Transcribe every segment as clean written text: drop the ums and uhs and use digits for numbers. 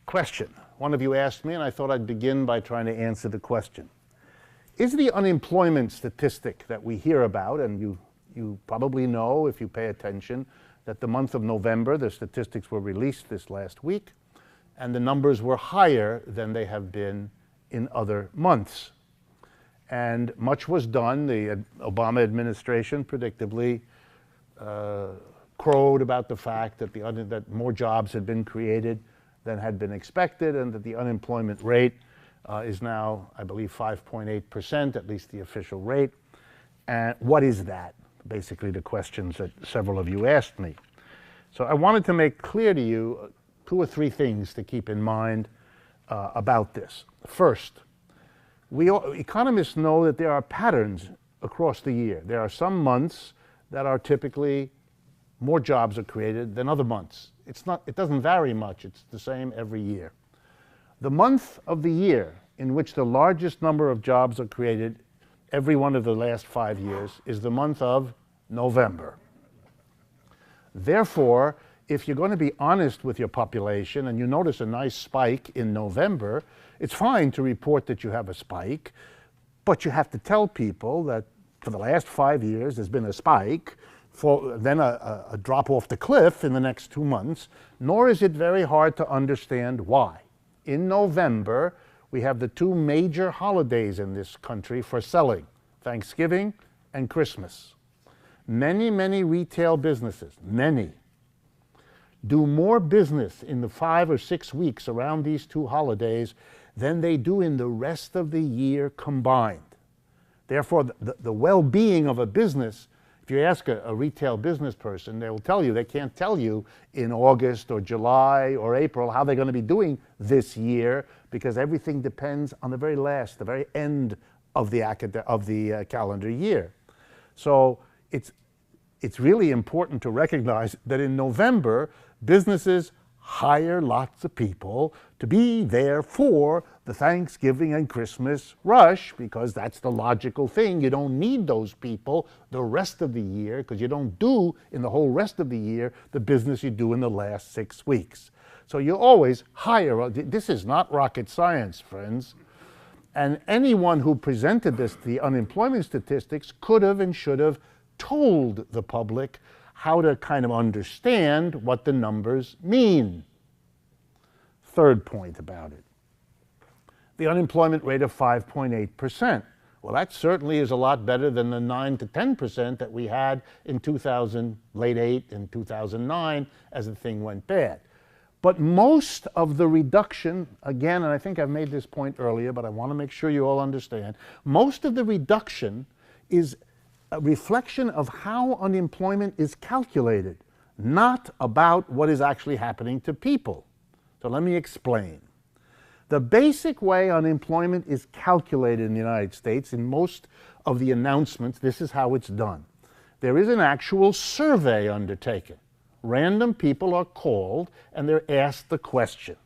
Question. One of you asked me, and I thought I'd begin by trying to answer the question. Is the unemployment statistic that we hear about, and you probably know if you pay attention, that the month of November, the statistics were released this last week, and the numbers were higher than they have been in other months. And much was done. The Obama administration predictably crowed about the fact that, that more jobs had been created than had been expected, and that the unemployment rate is now, I believe, 5.8%, at least the official rate. And what is that? Basically the questions that several of you asked me. So I wanted to make clear to you two or three things to keep in mind about this. First, economists know that there are patterns across the year. There are some months that are typically more jobs are created than other months. It doesn't vary much. It's the same every year. The month of the year in which the largest number of jobs are created every one of the last 5 years is the month of November. Therefore, if you're going to be honest with your population and you notice a nice spike in November, it's fine to report that you have a spike, but you have to tell people that for the last 5 years there's been a spike, then a drop off the cliff in the next 2 months, nor is it very hard to understand why. In November, we have the two major holidays in this country for selling, Thanksgiving and Christmas. Many, many retail businesses, do more business in the 5 or 6 weeks around these two holidays than they do in the rest of the year combined. Therefore, the well-being of a business, if you ask a retail business person, they will tell you, they can't tell you in August or July or April how they're going to be doing this year, because everything depends on the very end of the calendar year. So it's really important to recognize that in November, businesses hire lots of people to be there for the Thanksgiving and Christmas rush, because that's the logical thing. You don't need those people the rest of the year, because you don't do in the whole rest of the year the business you do in the last 6 weeks. So you always hire. This is not rocket science, friends. And anyone who presented the unemployment statistics could have and should have told the public how to kind of understand what the numbers mean. Third point about it. The unemployment rate of 5.8%. Well, that certainly is a lot better than the 9 to 10% that we had in late 8 and 2009 as the thing went bad. But most of the reduction, again, and I think I've made this point earlier, but I want to make sure you all understand, most of the reduction is a reflection of how unemployment is calculated, not about what is actually happening to people. So let me explain. The basic way unemployment is calculated in the United States, in most of the announcements, this is how it's done. There is an actual survey undertaken. Random people are called and they're asked the question.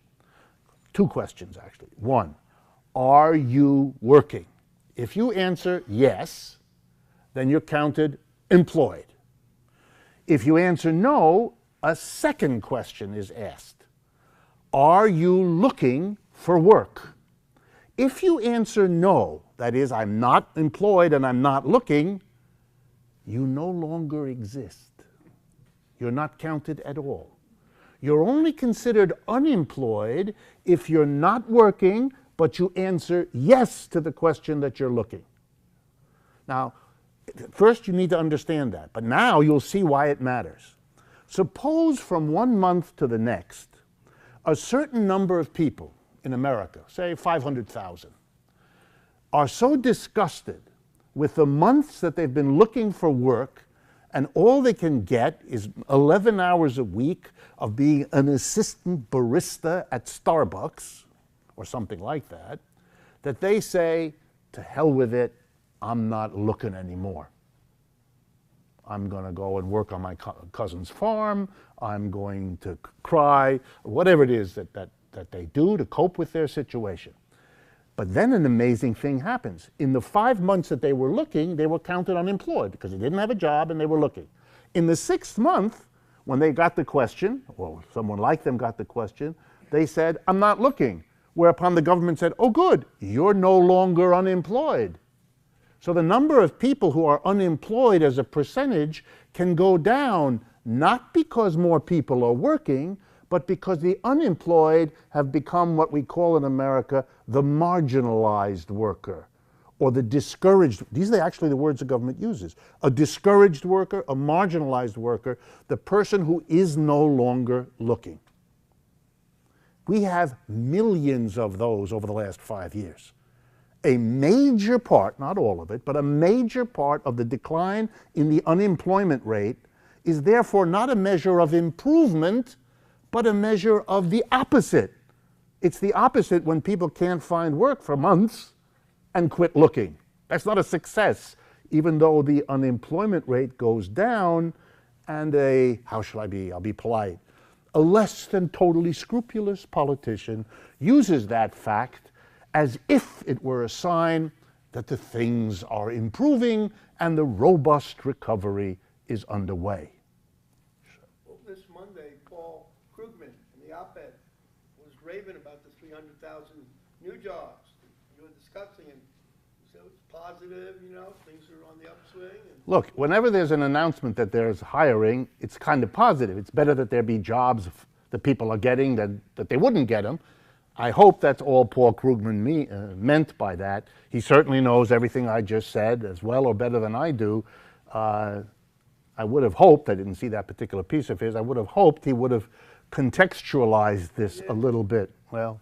2 questions, actually. 1, are you working? If you answer yes, then you're counted employed. If you answer no, a second question is asked. Are you looking for work? If you answer no, that is, I'm not employed and I'm not looking, you no longer exist. You're not counted at all. You're only considered unemployed if you're not working, but you answer yes to the question that you're looking. Now, first you need to understand that, but now you'll see why it matters. Suppose from 1 month to the next, a certain number of people in America, say 500,000, are so disgusted with the months that they've been looking for work, and all they can get is 11 hours a week of being an assistant barista at Starbucks, or something like that, that they say, to hell with it, I'm not looking anymore. I'm going to go and work on my cousin's farm. I'm going to cry, or whatever it is that they do to cope with their situation. But then an amazing thing happens. In the 5 months that they were looking, they were counted unemployed because they didn't have a job and they were looking. In the 6th month, when they got the question, or someone like them got the question, They said, I'm not looking. Whereupon the government said, oh good, you're no longer unemployed. So the number of people who are unemployed as a percentage can go down, not because more people are working, but because the unemployed have become what we call in America the marginalized worker, or the discouraged. These are actually the words the government uses. A discouraged worker, a marginalized worker, the person who is no longer looking. We have millions of those over the last 5 years. A major part, not all of it, but a major part of the decline in the unemployment rate is therefore not a measure of improvement, but a measure of the opposite. It's the opposite when people can't find work for months and quit looking. That's not a success, even though the unemployment rate goes down and I'll be polite, a less than totally scrupulous politician uses that fact as if it were a sign that the things are improving and the robust recovery is underway. Well, this Monday, Paul Krugman in the op-ed was raving about the 300,000 new jobs that you were discussing, and so it's positive, you know, things are on the upswing. Look, whenever there's an announcement that there's hiring, it's kind of positive. It's better that there be jobs that people are getting than that they wouldn't get them. I hope that's all Paul Krugman meant by that. He certainly knows everything I just said as well or better than I do. I would have hoped, I didn't see that particular piece of his, I would have hoped he would have contextualized this a little bit. Well,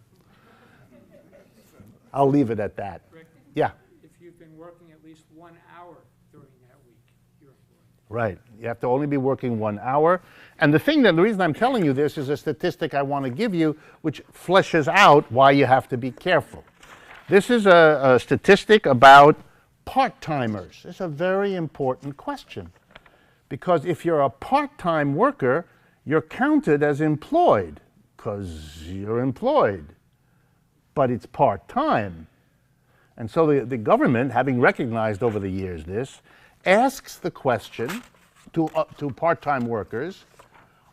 I'll leave it at that. Rick, yeah. If you've been working at least 1 hour during that week, you're employed. Right. You have to only be working 1 hour. And the reason I'm telling you this is a statistic I want to give you, which fleshes out why you have to be careful. This is a statistic about part-timers. It's a very important question. Because if you're a part-time worker, you're counted as employed, because you're employed. But it's part-time. And so the government, having recognized over the years this, asks the question to part-time workers,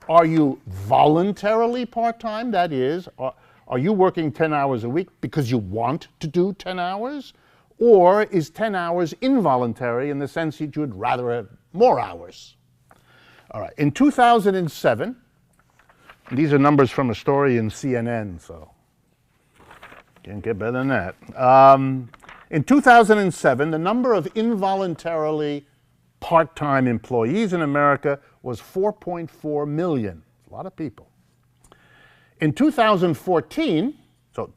are you voluntarily part-time? That is, are you working 10 hours a week because you want to do 10 hours? Or is 10 hours involuntary in the sense that you'd rather have more hours? All right, in 2007, these are numbers from a story in CNN, so can't get better than that. In 2007, the number of involuntarily part-time employees in America was 4.4 million. A lot of people. In 2014, so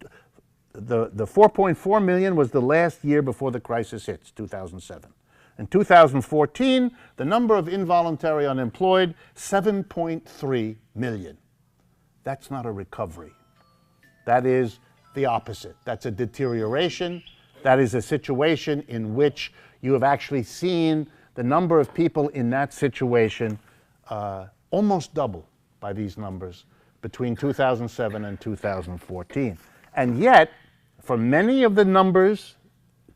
the 4.4 million was the last year before the crisis hits, 2007. In 2014, the number of involuntary unemployed, 7.3 million. That's not a recovery. That is the opposite. That's a deterioration. That is a situation in which you have actually seen the number of people in that situation almost double by these numbers between 2007 and 2014. And yet, for many of the numbers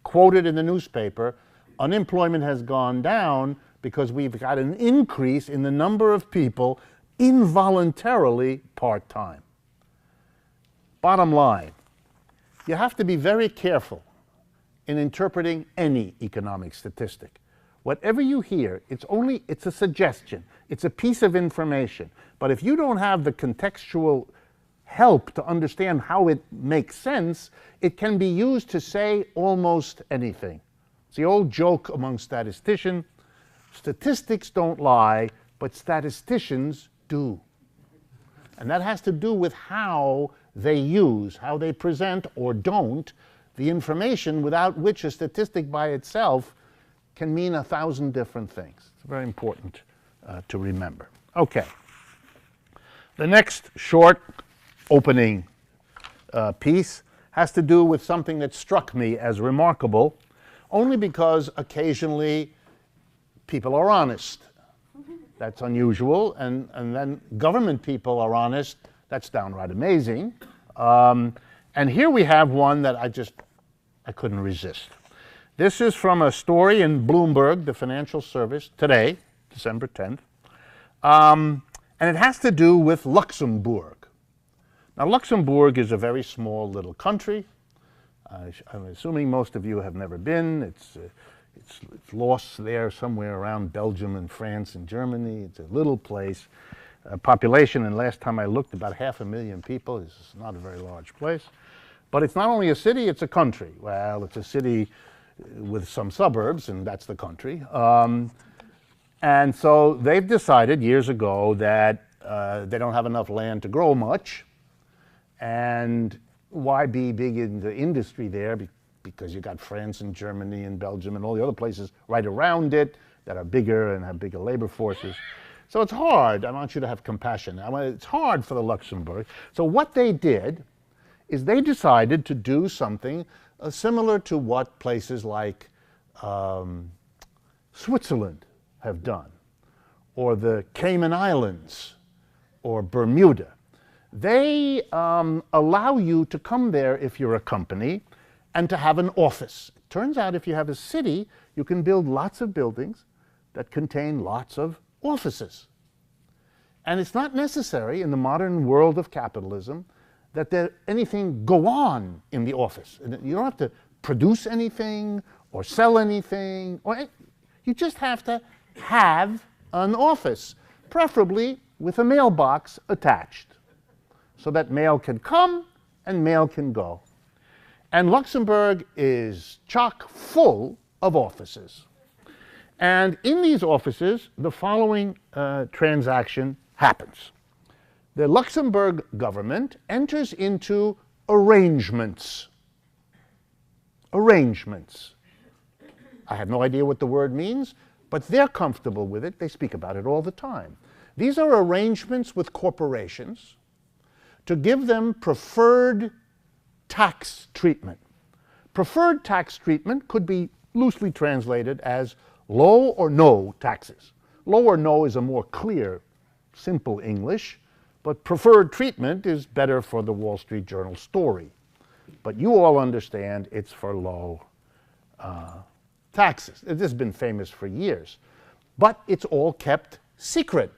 quoted in the newspaper, unemployment has gone down because we've got an increase in the number of people involuntarily part-time. Bottom line, you have to be very careful in interpreting any economic statistic. Whatever you hear, it's a suggestion. It's a piece of information. But if you don't have the contextual help to understand how it makes sense, it can be used to say almost anything. It's the old joke among statisticians, statistics don't lie, but statisticians do. And that has to do with how they use, how they present or don't, the information without which a statistic by itself can mean 1,000 different things. It's very important to remember. Okay. The next short opening piece has to do with something that struck me as remarkable, only because occasionally people are honest. That's unusual, and then government people are honest. That's downright amazing. And here we have one that I couldn't resist. This is from a story in Bloomberg, the financial service, today, December 10th. And it has to do with Luxembourg. Now, Luxembourg is a very small little country. I'm assuming most of you have never been. It's lost there somewhere around Belgium and France and Germany. It's a little place. Population, and last time I looked, about 500,000 people. It's not a very large place. But it's not only a city, it's a country. Well, it's a city with some suburbs, and that's the country. And so they've decided years ago that they don't have enough land to grow much. And why be big in the industry there? Because you got France and Germany and Belgium and all the other places right around it that are bigger and have bigger labor forces. So it's hard. I want you to have compassion. It's hard for the Luxembourg. So what they did is they decided to do something similar to what places like Switzerland have done, or the Cayman Islands, or Bermuda. They allow you to come there if you're a company and to have an office. It turns out if you have a city, you can build lots of buildings that contain lots of offices. And it's not necessary in the modern world of capitalism that anything go on in the office. You don't have to produce anything or sell anything. You just have to have an office, preferably with a mailbox attached, so that mail can come and mail can go. And Luxembourg is chock full of offices. And in these offices, the following transaction happens. The Luxembourg government enters into arrangements. Arrangements. I have no idea what the word means, but they're comfortable with it. They speak about it all the time. These are arrangements with corporations to give them preferred tax treatment. Preferred tax treatment could be loosely translated as low or no taxes. Low or no is a more clear, simple English, but preferred treatment is better for the Wall Street Journal story. But you all understand it's for low taxes. This has been famous for years. But it's all kept secret,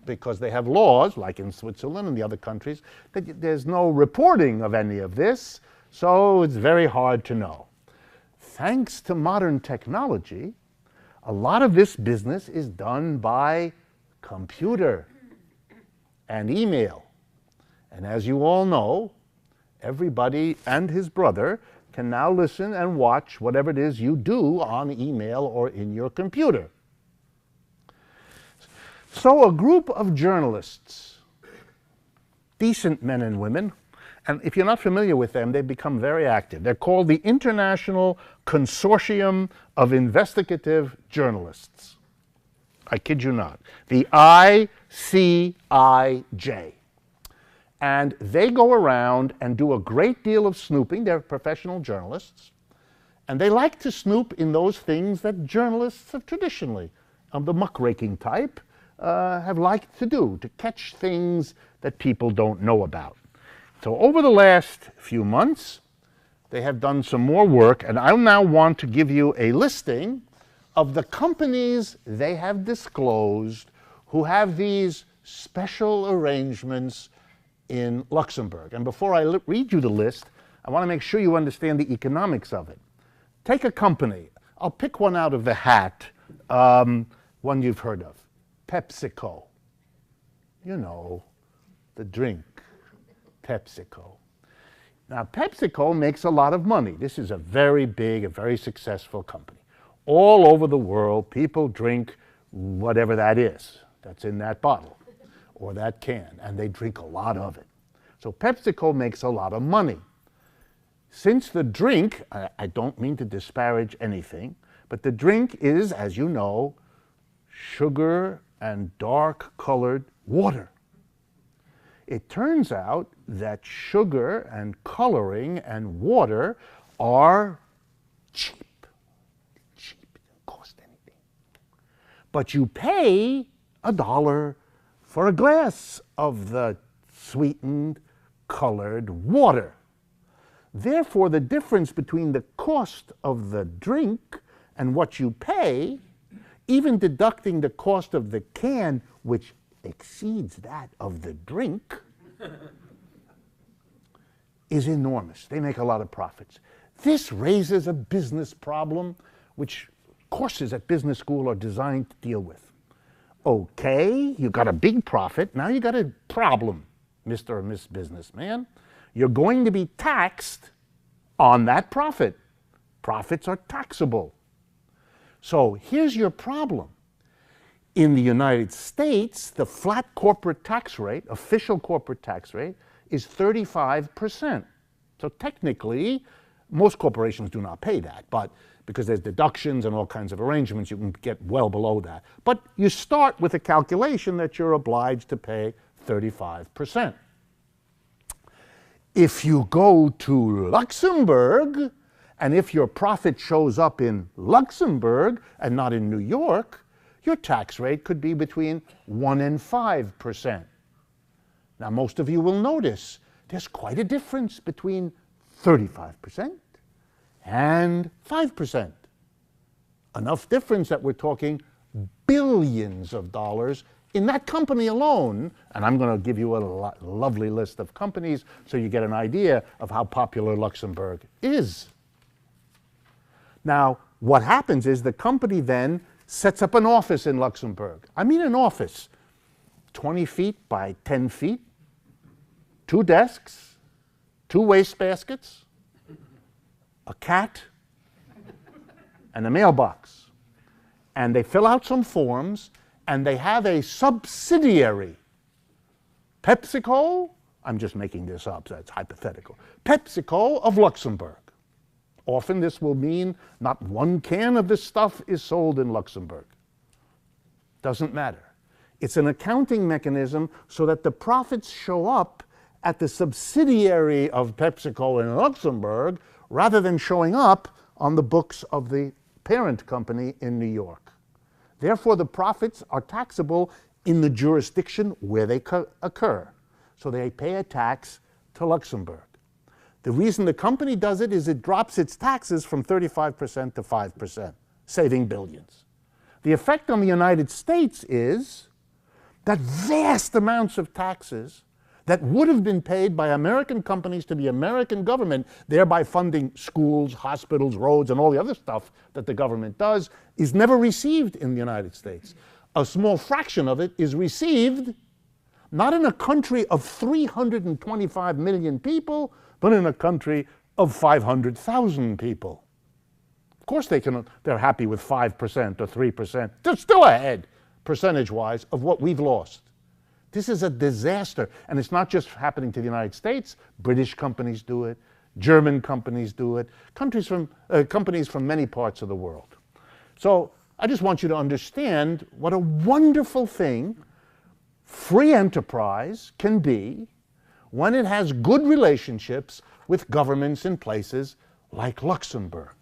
because they have laws, like in Switzerland and the other countries, that there's no reporting of any of this, so it's very hard to know. Thanks to modern technology, a lot of this business is done by computer and email. And as you all know, everybody and his brother can now listen and watch whatever it is you do on email or in your computer. So a group of journalists, decent men and women, and if you're not familiar with them, they've become very active. They're called the International Consortium of Investigative Journalists. I kid you not. The ICIJ. And they go around and do a great deal of snooping. They're professional journalists. And they like to snoop in those things that journalists have traditionally, of the muckraking type, have liked to do, to catch things that people don't know about. So over the last few months, they have done some more work, and I now want to give you a listing of the companies they have disclosed who have these special arrangements in Luxembourg. And before I read you the list, I want to make sure you understand the economics of it. Take a company. I'll pick one out of the hat, one you've heard of. PepsiCo. You know, the drink, PepsiCo. Now, PepsiCo makes a lot of money. This is a very big, a very successful company. All over the world, people drink whatever that is that's in that bottle or that can, and they drink a lot of it. So PepsiCo makes a lot of money. Since the drink, I don't mean to disparage anything, but the drink is, as you know, sugar and dark-colored water. It turns out that sugar and coloring and water are cheap. Cheap, it doesn't cost anything. But you pay $1 for a glass of the sweetened, colored water. Therefore, the difference between the cost of the drink and what you pay, even deducting the cost of the can, which exceeds that of the drink, is enormous. They make a lot of profits. This raises a business problem which courses at business school are designed to deal with. Okay, you got a big profit, now you got a problem, Mr. or Miss Businessman. You're going to be taxed on that profit. Profits are taxable. So here's your problem. In the United States, the flat corporate tax rate, official corporate tax rate, is 35%. So technically, most corporations do not pay that, but because there's deductions and all kinds of arrangements, you can get well below that. But you start with a calculation that you're obliged to pay 35%. If you go to Luxembourg, and if your profit shows up in Luxembourg and not in New York, your tax rate could be between 1% and 5%. Now, most of you will notice there's quite a difference between 35% and 5%. Enough difference that we're talking billions of dollars in that company alone. And I'm going to give you a lovely list of companies so you get an idea of how popular Luxembourg is. Now, what happens is the company then sets up an office in Luxembourg. I mean an office, 20 feet by 10 feet, 2 desks, 2 wastebaskets, a cat, and a mailbox. And they fill out some forms, and they have a subsidiary. PepsiCo, I'm just making this up, so it's hypothetical. PepsiCo of Luxembourg. Often this will mean not one can of this stuff is sold in Luxembourg. Doesn't matter. It's an accounting mechanism so that the profits show up at the subsidiary of PepsiCo in Luxembourg rather than showing up on the books of the parent company in New York. Therefore, the profits are taxable in the jurisdiction where they occur. So they pay a tax to Luxembourg. The reason the company does it is it drops its taxes from 35% to 5%, saving billions. The effect on the United States is that vast amounts of taxes that would have been paid by American companies to the American government, thereby funding schools, hospitals, roads, and all the other stuff that the government does, is never received in the United States. A small fraction of it is received not in a country of 325 million people, but in a country of 500,000 people. Of course they're happy with 5% or 3%. They're still ahead, percentage-wise, of what we've lost. This is a disaster, and it's not just happening to the United States. British companies do it, German companies do it, companies from many parts of the world. So I just want you to understand what a wonderful thing free enterprise can be when it has good relationships with governments in places like Luxembourg.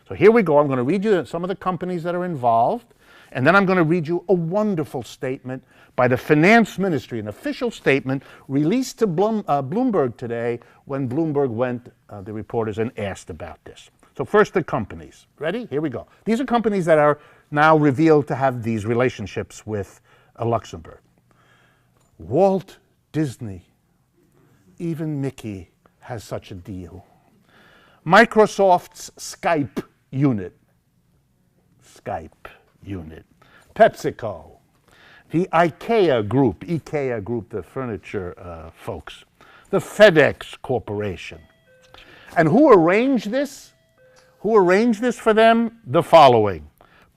So here we go. I'm going to read you some of the companies that are involved, and then I'm going to read you a wonderful statement by the Finance Ministry, an official statement released to Bloomberg today when Bloomberg went, the reporters, and asked about this. So first, the companies. Ready? Here we go. These are companies that are now revealed to have these relationships with Luxembourg. Walt Disney. Even Mickey has such a deal. Microsoft's Skype unit. PepsiCo. The IKEA Group, the furniture folks. The FedEx Corporation. And who arranged this? Who arranged this for them? The following.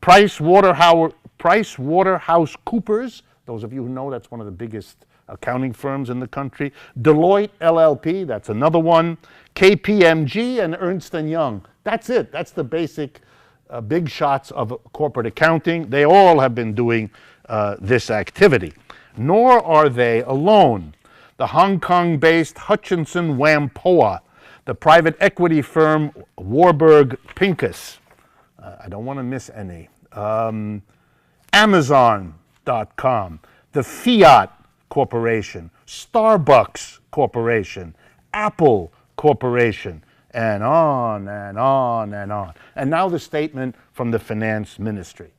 PricewaterhouseCoopers. Those of you who know, that's one of the biggest accounting firms in the country. Deloitte LLP, that's another one. KPMG and Ernst & Young. That's it. That's the basic big shots of corporate accounting. They all have been doing this activity. Nor are they alone. The Hong Kong-based Hutchinson Whampoa, the private equity firm Warburg Pincus. I don't want to miss any. Amazon.com, the Fiat Corporation, Starbucks Corporation, Apple Corporation, and on and on and on. And now the statement from the Finance Ministry.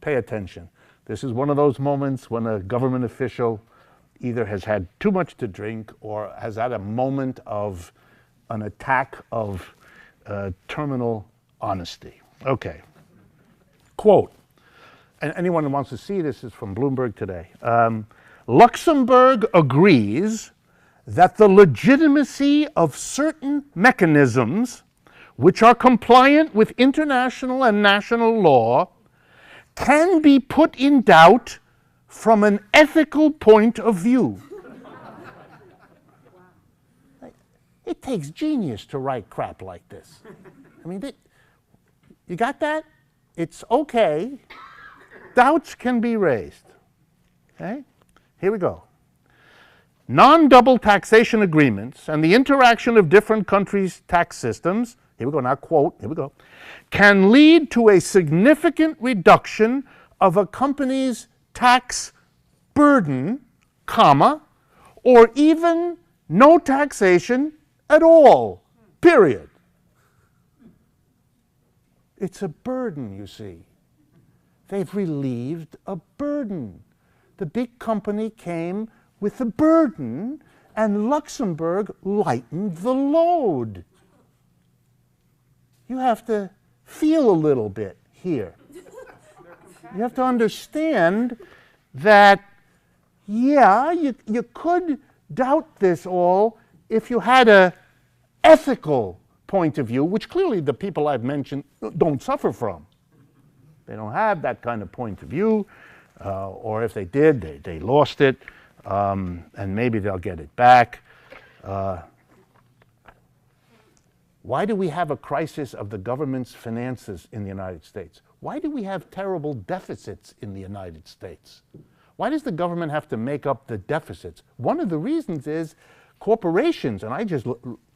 Pay attention. This is one of those moments when a government official either has had too much to drink or has had a moment of an attack of terminal honesty. Okay. Quote, and anyone who wants to see this is from Bloomberg today. Luxembourg agrees that the legitimacy of certain mechanisms which are compliant with international and national law can be put in doubt from an ethical point of view. It takes genius to write crap like this. I mean, you got that? It's okay. Doubts can be raised. Okay? Here we go. Non-double taxation agreements and the interaction of different countries' tax systems, here we go, now quote, here we go, can lead to a significant reduction of a company's tax burden, comma, or even no taxation at all, period. It's a burden, you see. They've relieved a burden. The big company came with a burden, and Luxembourg lightened the load. You have to feel a little bit here. You have to understand that, yeah, you could doubt this all if you had an ethical point of view, which clearly the people I've mentioned don't suffer from. They don't have that kind of point of view, or if they did, they lost it, and maybe they'll get it back. Why do we have a crisis of the government's finances in the United States? Why do we have terrible deficits in the United States? Why does the government have to make up the deficits? One of the reasons is corporations, and I just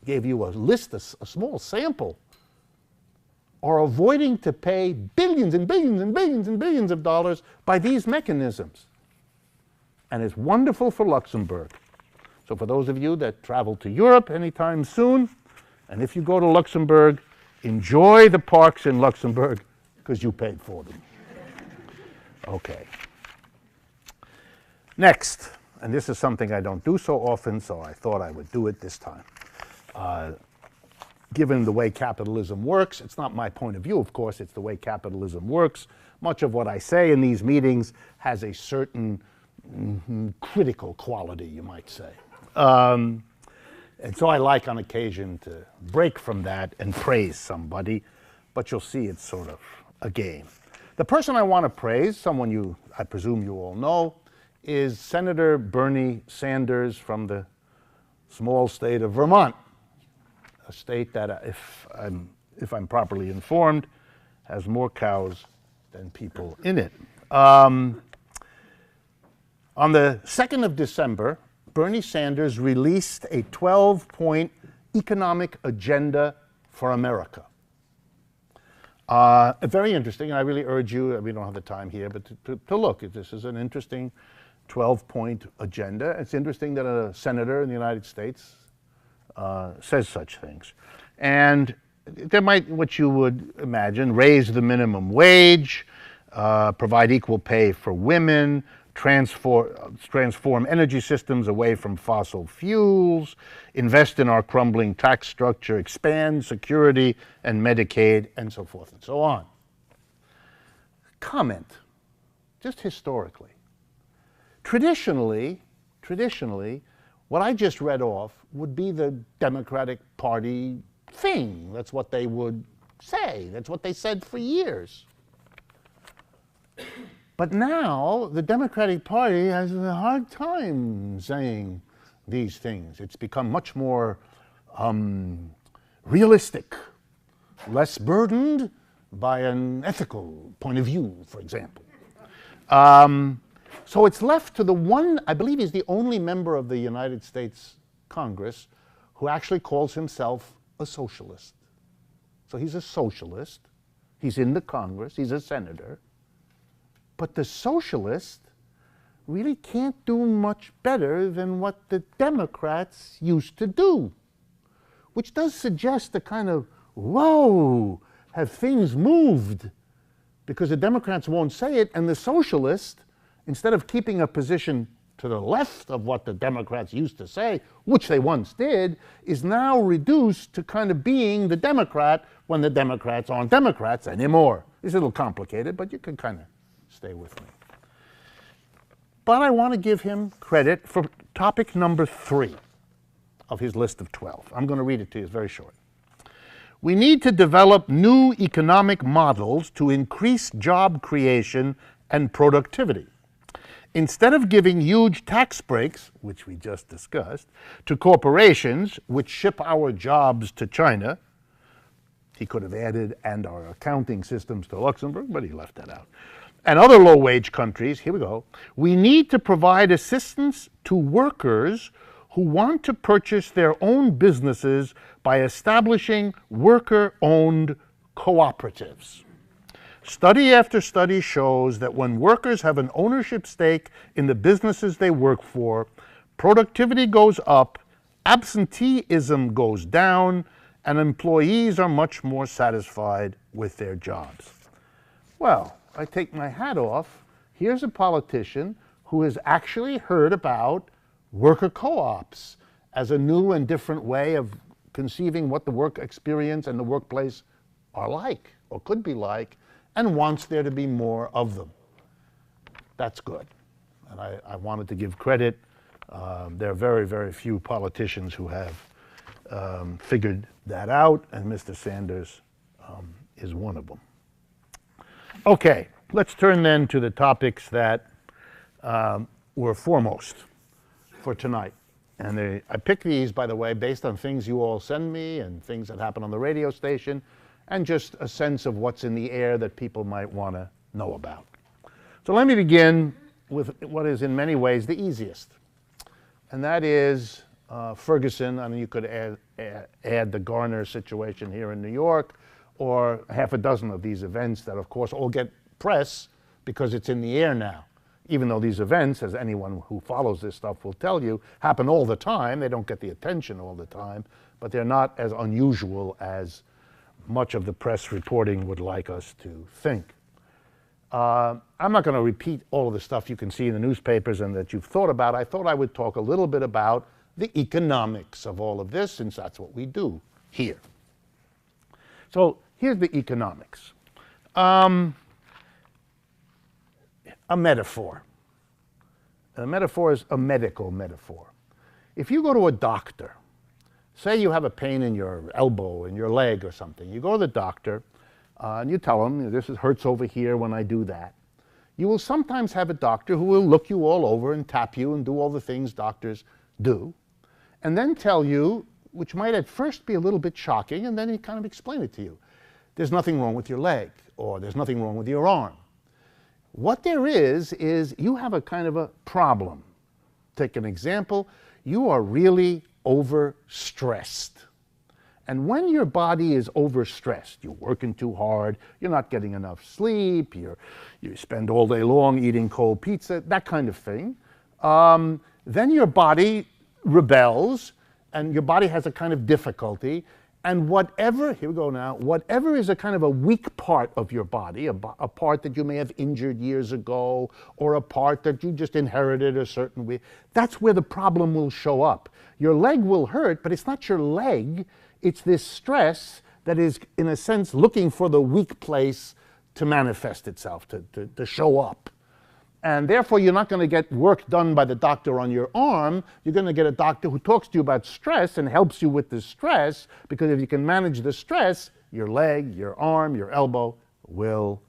gave you a list, a small sample, are avoiding to pay billions and billions and billions and billions of dollars by these mechanisms. And it's wonderful for Luxembourg. So for those of you that travel to Europe anytime soon, and if you go to Luxembourg, enjoy the parks in Luxembourg because you paid for them. Okay. Next, and this is something I don't do so often, so I thought I would do it this time. Given the way capitalism works, it's not my point of view, of course, it's the way capitalism works. Much of what I say in these meetings has a certain critical quality, you might say. And so I like on occasion to break from that and praise somebody, but you'll see it's sort of a game. The person I want to praise, someone I presume you all know, is Senator Bernie Sanders from the small state of Vermont, a state that, if I'm properly informed, has more cows than people in it. On the 2nd of December, Bernie Sanders released a 12-point economic agenda for America. Very interesting, and I really urge you, we don't have the time here, but to look. This is an interesting 12-point agenda. It's interesting that a senator in the United States says such things. And there might, what you would imagine, raise the minimum wage, provide equal pay for women, transform energy systems away from fossil fuels, invest in our crumbling tax structure, expand security and Medicaid, and so forth and so on. Comment, just historically. Traditionally, what I just read off would be the Democratic Party thing. That's what they would say. That's what they said for years. But now the Democratic Party has a hard time saying these things. It's become much more realistic, less burdened by an ethical point of view, for example. So it's left to the one, I believe he's the only member of the United States Congress who actually calls himself a socialist. So he's a socialist. He's in the Congress. He's a senator. But the socialist really can't do much better than what the Democrats used to do, which does suggest a kind of, whoa, have things moved? Because the Democrats won't say it, and the socialist, instead of keeping a position to the left of what the Democrats used to say, which they once did, is now reduced to kind of being the Democrat when the Democrats aren't Democrats anymore. It's a little complicated, but you can kind of stay with me. But I want to give him credit for topic number 3 of his list of 12. I'm going to read it to you. It's very short. We need to develop new economic models to increase job creation and productivity. Instead of giving huge tax breaks, which we just discussed, to corporations which ship our jobs to China, he could have added, and our accounting systems to Luxembourg, but he left that out, and other low-wage countries, here we go, we need to provide assistance to workers who want to purchase their own businesses by establishing worker-owned cooperatives. Study after study shows that when workers have an ownership stake in the businesses they work for, productivity goes up, absenteeism goes down, and employees are much more satisfied with their jobs. Well, I take my hat off. Here's a politician who has actually heard about worker co-ops as a new and different way of conceiving what the work experience and the workplace are like, or could be like, and wants there to be more of them. That's good. And I wanted to give credit. There are very, very few politicians who have figured that out, and Mr. Sanders is one of them. Okay, let's turn then to the topics that were foremost for tonight. And I picked these, by the way, based on things you all send me and things that happen on the radio station, and just a sense of what's in the air that people might want to know about. So let me begin with what is in many ways the easiest, and that is Ferguson. I mean, you could add the Garner situation here in New York, or half a dozen of these events that, of course, all get press because it's in the air now. Even though these events, as anyone who follows this stuff will tell you, happen all the time. They don't get the attention all the time, but they're not as unusual as much of the press reporting would like us to think. I'm not going to repeat all of the stuff you can see in the newspapers and that you've thought about. I thought I would talk a little bit about the economics of all of this, since that's what we do here. So here's the economics. A metaphor. A metaphor is a medical metaphor. If you go to a doctor, say you have a pain in your elbow, in your leg or something, you go to the doctor and you tell him, this hurts over here when I do that. You will sometimes have a doctor who will look you all over and tap you and do all the things doctors do, and then tell you, which might at first be a little bit shocking, and then he kind of explain it to you. There's nothing wrong with your leg, or there's nothing wrong with your arm. What there is you have a kind of a problem. Take an example. You are really overstressed. And when your body is overstressed, you're working too hard, you're not getting enough sleep, you spend all day long eating cold pizza, that kind of thing, then your body rebels, and your body has a kind of difficulty, and whatever, here we go now, whatever is a kind of a weak part of your body, a part that you may have injured years ago, or a part that you just inherited a certain way, that's where the problem will show up. Your leg will hurt, but it's not your leg, it's this stress that is, in a sense, looking for the weak place to manifest itself, to show up. And therefore, you're not going to get work done by the doctor on your arm. You're going to get a doctor who talks to you about stress and helps you with the stress, because if you can manage the stress, your leg, your arm, your elbow will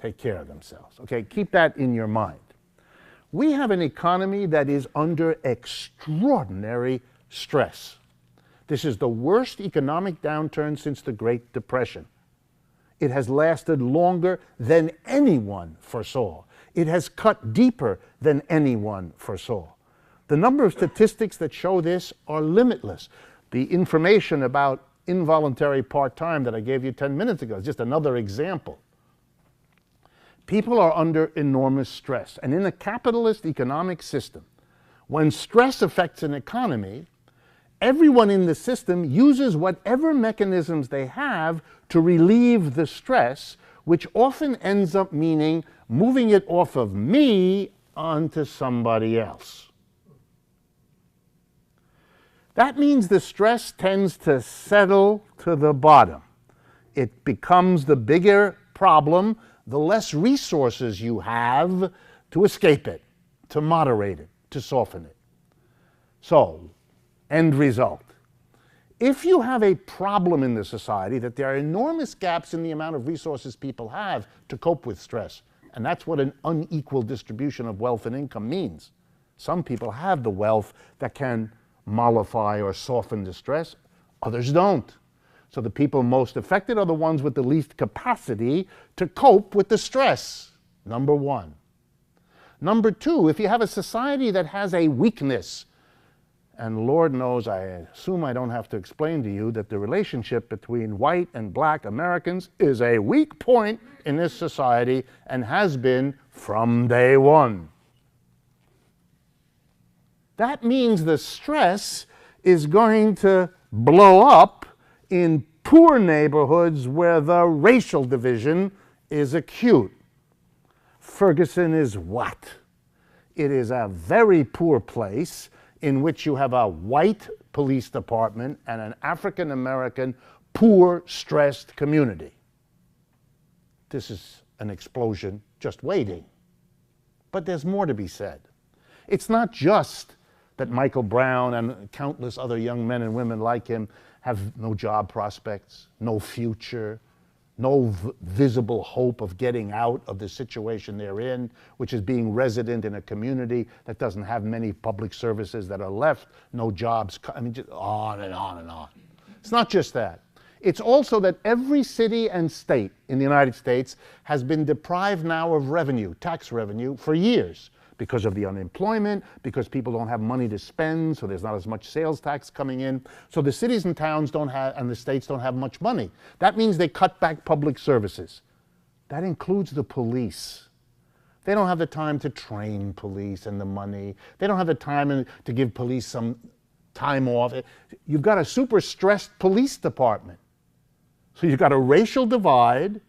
take care of themselves. Okay, keep that in your mind. We have an economy that is under extraordinary stress. This is the worst economic downturn since the Great Depression. It has lasted longer than anyone foresaw. It has cut deeper than anyone foresaw. The number of statistics that show this are limitless. The information about involuntary part-time that I gave you 10 minutes ago is just another example. People are under enormous stress. And in a capitalist economic system, when stress affects an economy, everyone in the system uses whatever mechanisms they have to relieve the stress, which often ends up meaning moving it off of me onto somebody else. That means the stress tends to settle to the bottom. It becomes the bigger problem, the less resources you have to escape it, to moderate it, to soften it. So, end result. If you have a problem in the society that there are enormous gaps in the amount of resources people have to cope with stress, and that's what an unequal distribution of wealth and income means. Some people have the wealth that can mollify or soften the stress, others don't. So the people most affected are the ones with the least capacity to cope with the stress, number one. Number two, if you have a society that has a weakness, and Lord knows, I assume I don't have to explain to you that the relationship between white and black Americans is a weak point in this society and has been from day one. That means the stress is going to blow up in poor neighborhoods where the racial division is acute. Ferguson is what? It is a very poor place in which you have a white police department and an African American poor, stressed community. This is an explosion just waiting. But there's more to be said. It's not just that Michael Brown and countless other young men and women like him have no job prospects, no future, no visible hope of getting out of the situation they're in, which is being resident in a community that doesn't have many public services that are left, no jobs, I mean, just on and on and on. It's not just that. It's also that every city and state in the United States has been deprived now of revenue, tax revenue, for years, because of the unemployment, because people don't have money to spend, so there's not as much sales tax coming in. So the cities and towns don't have, and the states don't have much money. That means they cut back public services. That includes the police. They don't have the time to train police and the money. They don't have the time to give police some time off. You've got a super stressed police department. So you've got a racial divide,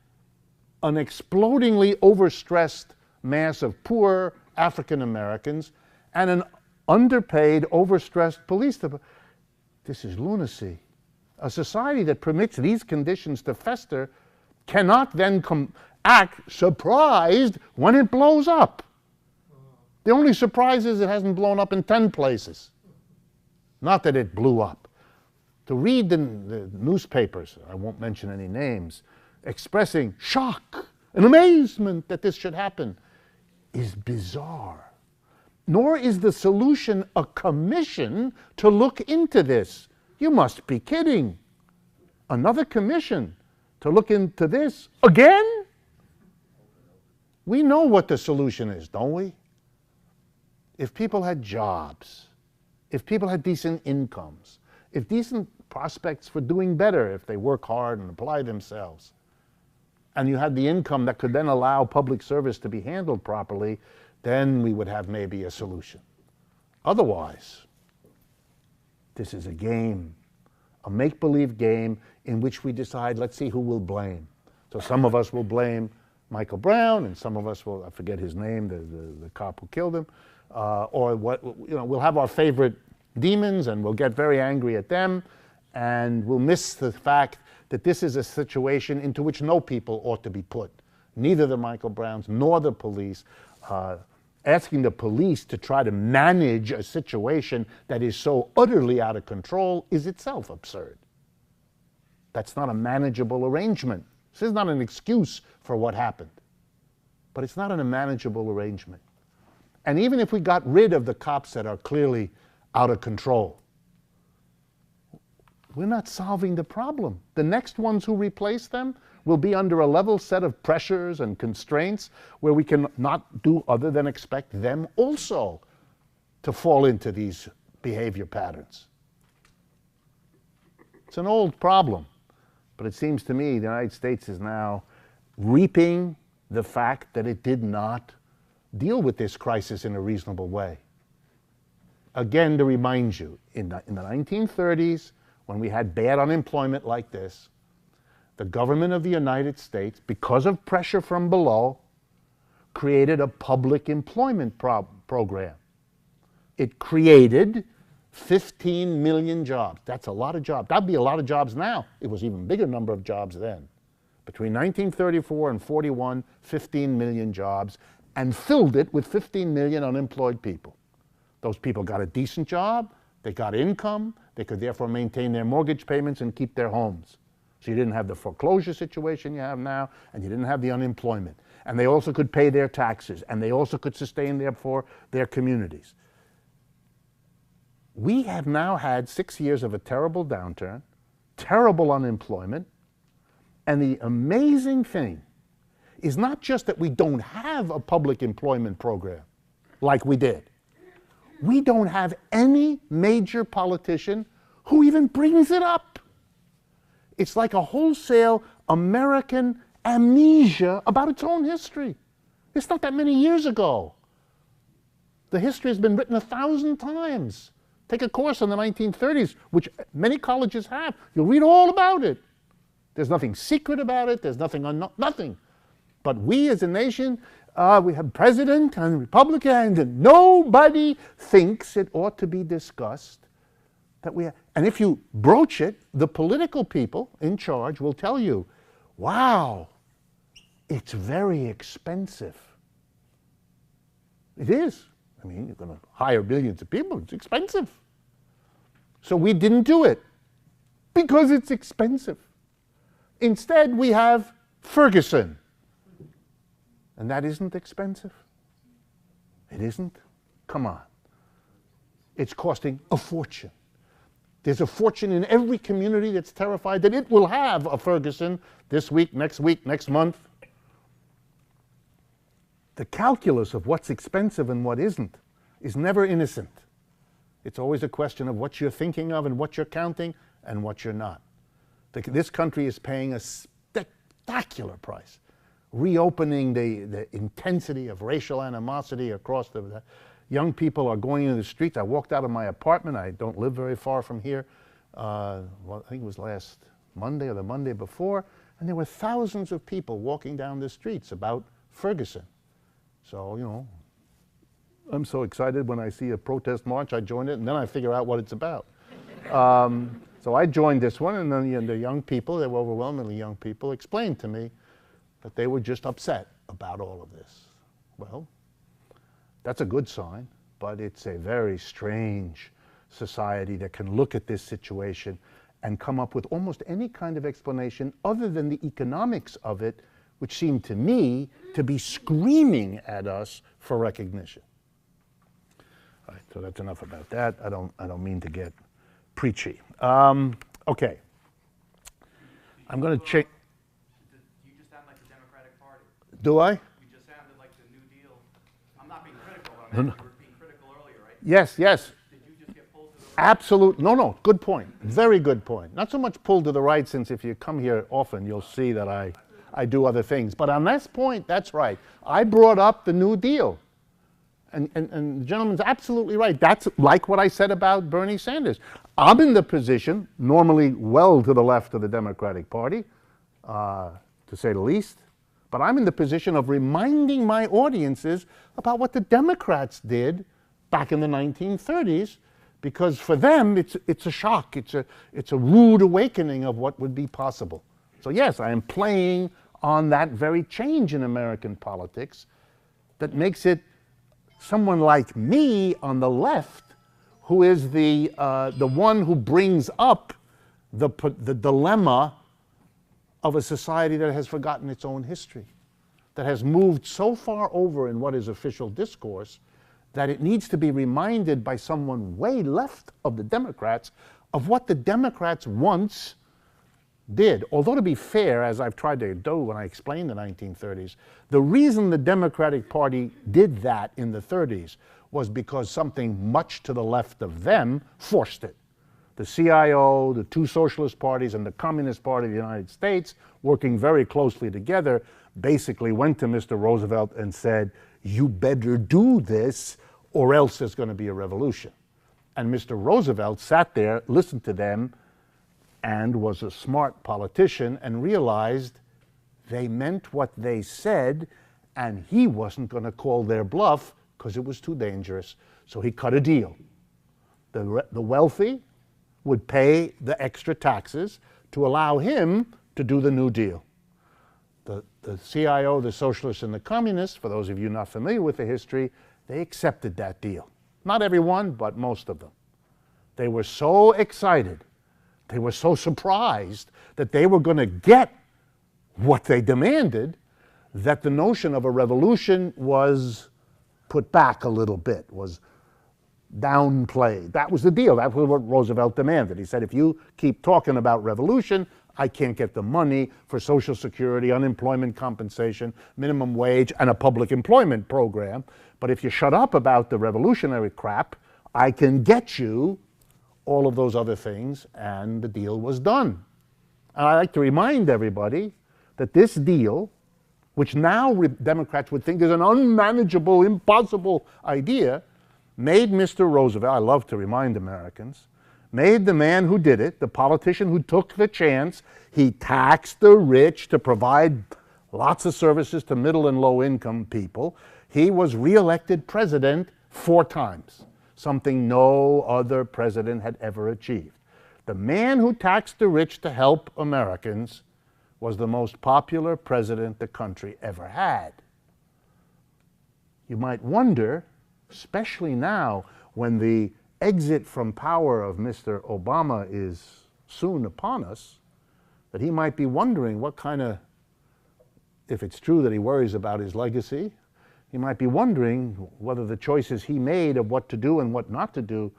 an explodingly overstressed mass of poor African Americans, and an underpaid, overstressed police department. This is lunacy. A society that permits these conditions to fester cannot then act surprised when it blows up. The only surprise is it hasn't blown up in 10 places. Not that it blew up. To read the newspapers, I won't mention any names, expressing shock and amazement that this should happen is bizarre. Nor is the solution a commission to look into this. You must be kidding. Another commission to look into this again? We know what the solution is, don't we? If people had jobs, if people had decent incomes, if decent prospects for doing better, if they work hard and apply themselves, and you had the income that could then allow public service to be handled properly, then we would have maybe a solution. Otherwise, this is a game, a make-believe game in which we decide, let's see who we'll blame. So some of us will blame Michael Brown, and some of us will, I forget his name, the cop who killed him, or what, you know, we'll have our favorite demons and we'll get very angry at them, and we'll miss the fact that this is a situation into which no people ought to be put, neither the Michael Browns nor the police. Asking the police to try to manage a situation that is so utterly out of control is itself absurd. That's not a manageable arrangement. This is not an excuse for what happened, but it's not a manageable arrangement. And even if we got rid of the cops that are clearly out of control, we're not solving the problem. The next ones who replace them will be under a level set of pressures and constraints where we can not do other than expect them also to fall into these behavior patterns. It's an old problem, but it seems to me the United States is now reaping the fact that it did not deal with this crisis in a reasonable way. Again, to remind you, in the 1930s, when we had bad unemployment like this, the government of the United States, because of pressure from below, created a public employment program. It created 15 million jobs. That's a lot of jobs. That'd be a lot of jobs now. It was even bigger number of jobs then. Between 1934 and 41, 15 million jobs, and filled it with 15 million unemployed people. Those people got a decent job, they got income, they could therefore maintain their mortgage payments and keep their homes. So you didn't have the foreclosure situation you have now, and you didn't have the unemployment. And they also could pay their taxes, and they also could sustain therefore their communities. We have now had 6 years of a terrible downturn, terrible unemployment, and the amazing thing is not just that we don't have a public employment program like we did. We don't have any major politician who even brings it up. It's like a wholesale American amnesia about its own history. It's not that many years ago. The history has been written 1,000 times. Take a course in the 1930s, which many colleges have. You'll read all about it. There's nothing secret about it. There's nothing. But we as a nation, we have president and Republican, and nobody thinks it ought to be discussed. And if you broach it, the political people in charge will tell you, wow, it's very expensive. It is. I mean, you're going to hire billions of people. It's expensive. So we didn't do it because it's expensive. Instead, we have Ferguson. And that isn't expensive. It isn't. Come on. It's costing a fortune. There's a fortune in every community that's terrified that it will have a Ferguson this week, next month. The calculus of what's expensive and what isn't is never innocent. It's always a question of what you're thinking of and what you're counting and what you're not. This country is paying a spectacular price, reopening the intensity of racial animosity across the young people are going into the streets. I walked out of my apartment. I don't live very far from here. I think it was last Monday or the Monday before, and there were thousands of people walking down the streets about Ferguson. So, you know, I'm so excited when I see a protest march, I join it, and then I figure out what it's about. So I joined this one, and then the young people, they were overwhelmingly young people, explained to me that they were just upset about all of this. Well, that's a good sign, but it's a very strange society that can look at this situation and come up with almost any kind of explanation other than the economics of it, which seemed to me to be screaming at us for recognition. All right, so that's enough about that. I don't mean to get preachy. Okay. I'm going to change. You just sound like the Democratic Party. Do I? You just sounded like the New Deal. I'm not being critical, but you were being critical earlier, right? Yes, yes. Did you just get pulled to the right? Absolutely. No, good point. Very good point. Not so much pulled to the right, since if you come here often, you'll see that I do other things. But on this point, that's right. I brought up the New Deal. And the gentleman's absolutely right. That's like what I said about Bernie Sanders. I'm in the position, normally well to the left of the Democratic Party, to say the least, but I'm in the position of reminding my audiences about what the Democrats did back in the 1930s, because for them it's a shock, it's a rude awakening of what would be possible. So yes, I am playing on that very change in American politics that makes it someone like me on the left who is the one who brings up the dilemma of a society that has forgotten its own history, that has moved so far over in what is official discourse that it needs to be reminded by someone way left of the Democrats of what the Democrats once did. Although, to be fair, as I've tried to do when I explained the 1930s, the reason the Democratic Party did that in the 30s was because something much to the left of them forced it. The CIO, the two socialist parties, and the Communist Party of the United States, working very closely together, basically went to Mr. Roosevelt and said, you better do this or else there's going to be a revolution. And Mr. Roosevelt sat there, listened to them, and was a smart politician and realized they meant what they said, and he wasn't going to call their bluff because it was too dangerous. So he cut a deal. The wealthy would pay the extra taxes to allow him to do the New Deal. The CIO, the socialists, and the communists, for those of you not familiar with the history, they accepted that deal. Not everyone, but most of them. They were so excited, they were so surprised that they were going to get what they demanded, that the notion of a revolution was put back a little bit, was downplayed. That was the deal. That was what Roosevelt demanded. He said, if you keep talking about revolution, I can't get the money for Social Security, unemployment compensation, minimum wage, and a public employment program. But if you shut up about the revolutionary crap, I can get you all of those other things, and the deal was done. And I like to remind everybody that this deal, which now Democrats would think is an unmanageable, impossible idea, made Mr. Roosevelt, I love to remind Americans, made the man who did it, the politician who took the chance, he taxed the rich to provide lots of services to middle and low income people. He was reelected president 4 times, something no other president had ever achieved. The man who taxed the rich to help Americans was the most popular president the country ever had. You might wonder, especially now when the exit from power of Mr. Obama is soon upon us, that he might be wondering what kind of, if it's true that he worries about his legacy, he might be wondering whether the choices he made of what to do and what not to do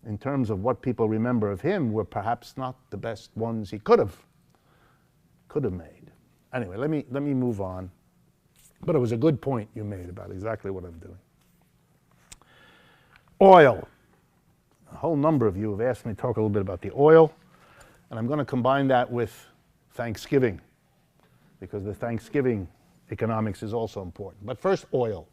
in terms of what people remember of him were perhaps not the best ones he could have made. Anyway, let me move on. But it was a good point you made about exactly what I'm doing. Oil. A whole number of you have asked me to talk a little bit about the oil, and I'm going to combine that with Thanksgiving, because the Thanksgiving economics is also important. But first, oil.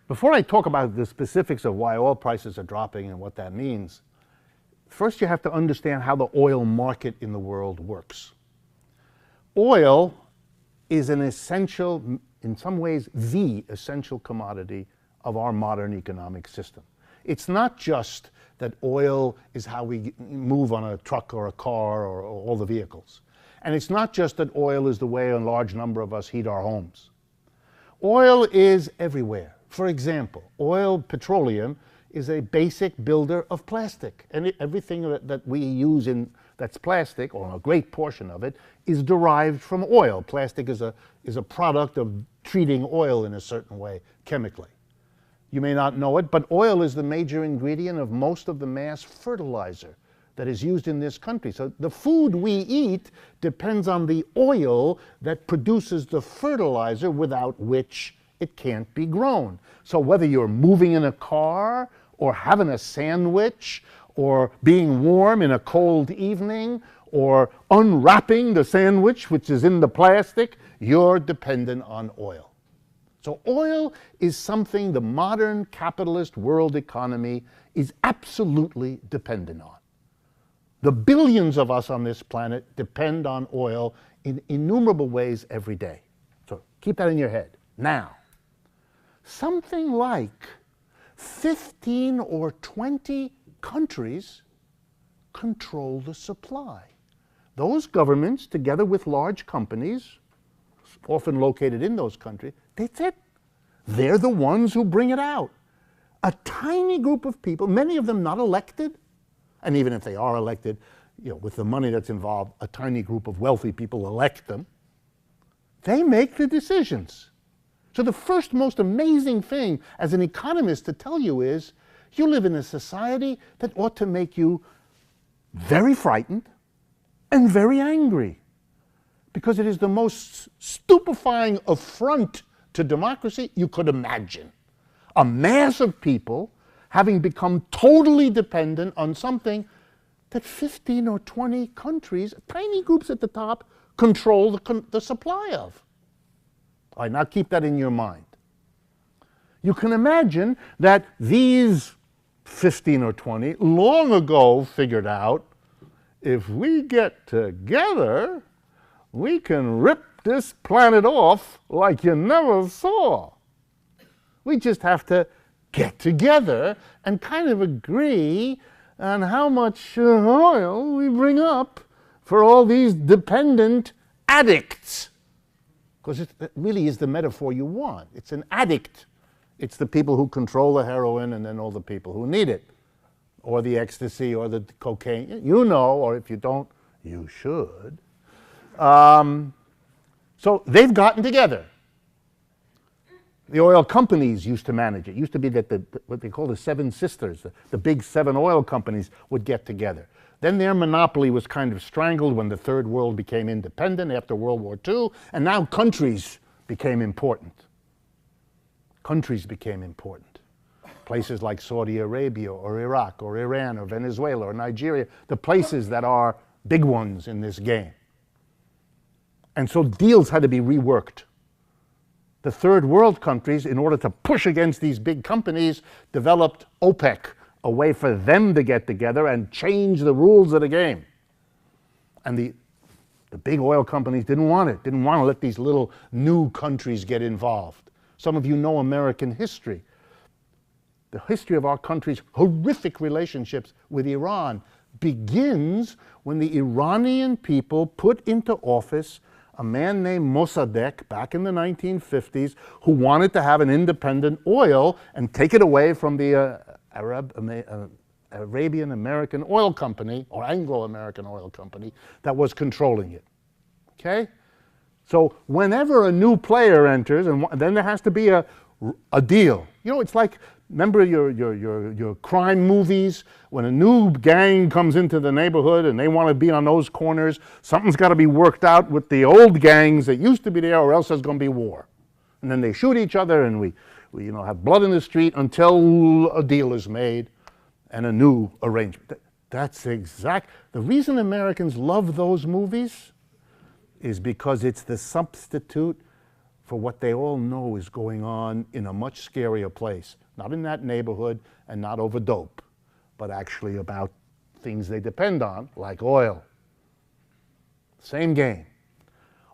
Before I talk about the specifics of why oil prices are dropping and what that means, first you have to understand how the oil market in the world works. Oil is an essential, in some ways, the essential commodity of our modern economic system. It's not just that oil is how we move on a truck or a car or all the vehicles. And it's not just that oil is the way a large number of us heat our homes. Oil is everywhere. For example, petroleum, is a basic builder of plastic. And everything that we use that's plastic, or a great portion of it, is derived from oil. Plastic is a product of treating oil in a certain way, chemically. You may not know it, but oil is the major ingredient of most of the mass fertilizer that is used in this country. So the food we eat depends on the oil that produces the fertilizer without which it can't be grown. So whether you're moving in a car, or having a sandwich, or being warm in a cold evening, or unwrapping the sandwich which is in the plastic, you're dependent on oil. So oil is something the modern capitalist world economy is absolutely dependent on. The billions of us on this planet depend on oil in innumerable ways every day. So keep that in your head. Now, something like 15 or 20 countries control the supply. Those governments, together with large companies, often located in those countries, that's it. They're the ones who bring it out. A tiny group of people, many of them not elected, and even if they are elected, with the money that's involved, a tiny group of wealthy people elect them. They make the decisions. So the first most amazing thing as an economist to tell you is, you live in a society that ought to make you very frightened and very angry, because it is the most stupefying affront to democracy you could imagine. A mass of people having become totally dependent on something that 15 or 20 countries, tiny groups at the top, control the supply of. All right, now keep that in your mind. You can imagine that these 15 or 20 long ago figured out, if we get together, we can rip this planet off like you never saw. We just have to get together and kind of agree on how much oil we bring up for all these dependent addicts. Because it really is the metaphor you want. It's an addict. It's the people who control the heroin and then all the people who need it, or the ecstasy or the cocaine. You know, or if you don't, you should. So they've gotten together. The oil companies used to manage it. It used to be that what they call the Seven Sisters, the big 7 oil companies would get together. Then their monopoly was kind of strangled when the Third World became independent after World War II, and now countries became important. Countries became important. Places like Saudi Arabia or Iraq or Iran or Venezuela or Nigeria, the places that are big ones in this game. And so deals had to be reworked. The third world countries, in order to push against these big companies, developed OPEC, a way for them to get together and change the rules of the game. And the big oil companies didn't want it, didn't want to let these little new countries get involved. Some of you know American history. The history of our country's horrific relationships with Iran begins when the Iranian people put into office a man named Mossadegh back in the 1950s who wanted to have an independent oil and take it away from the Arabian American Oil Company, or Anglo-American Oil Company, that was controlling it. Okay? So whenever a new player enters, and then there has to be a deal. You know, it's like, remember your crime movies? When a new gang comes into the neighborhood and they want to be on those corners, something's got to be worked out with the old gangs that used to be there, or else there's going to be war. And then they shoot each other, and we have blood in the street until a deal is made and a new arrangement. That's exact. The reason Americans love those movies is because it's the substitute for what they all know is going on in a much scarier place. Not in that neighborhood and not over dope, but actually about things they depend on, like oil. Same game.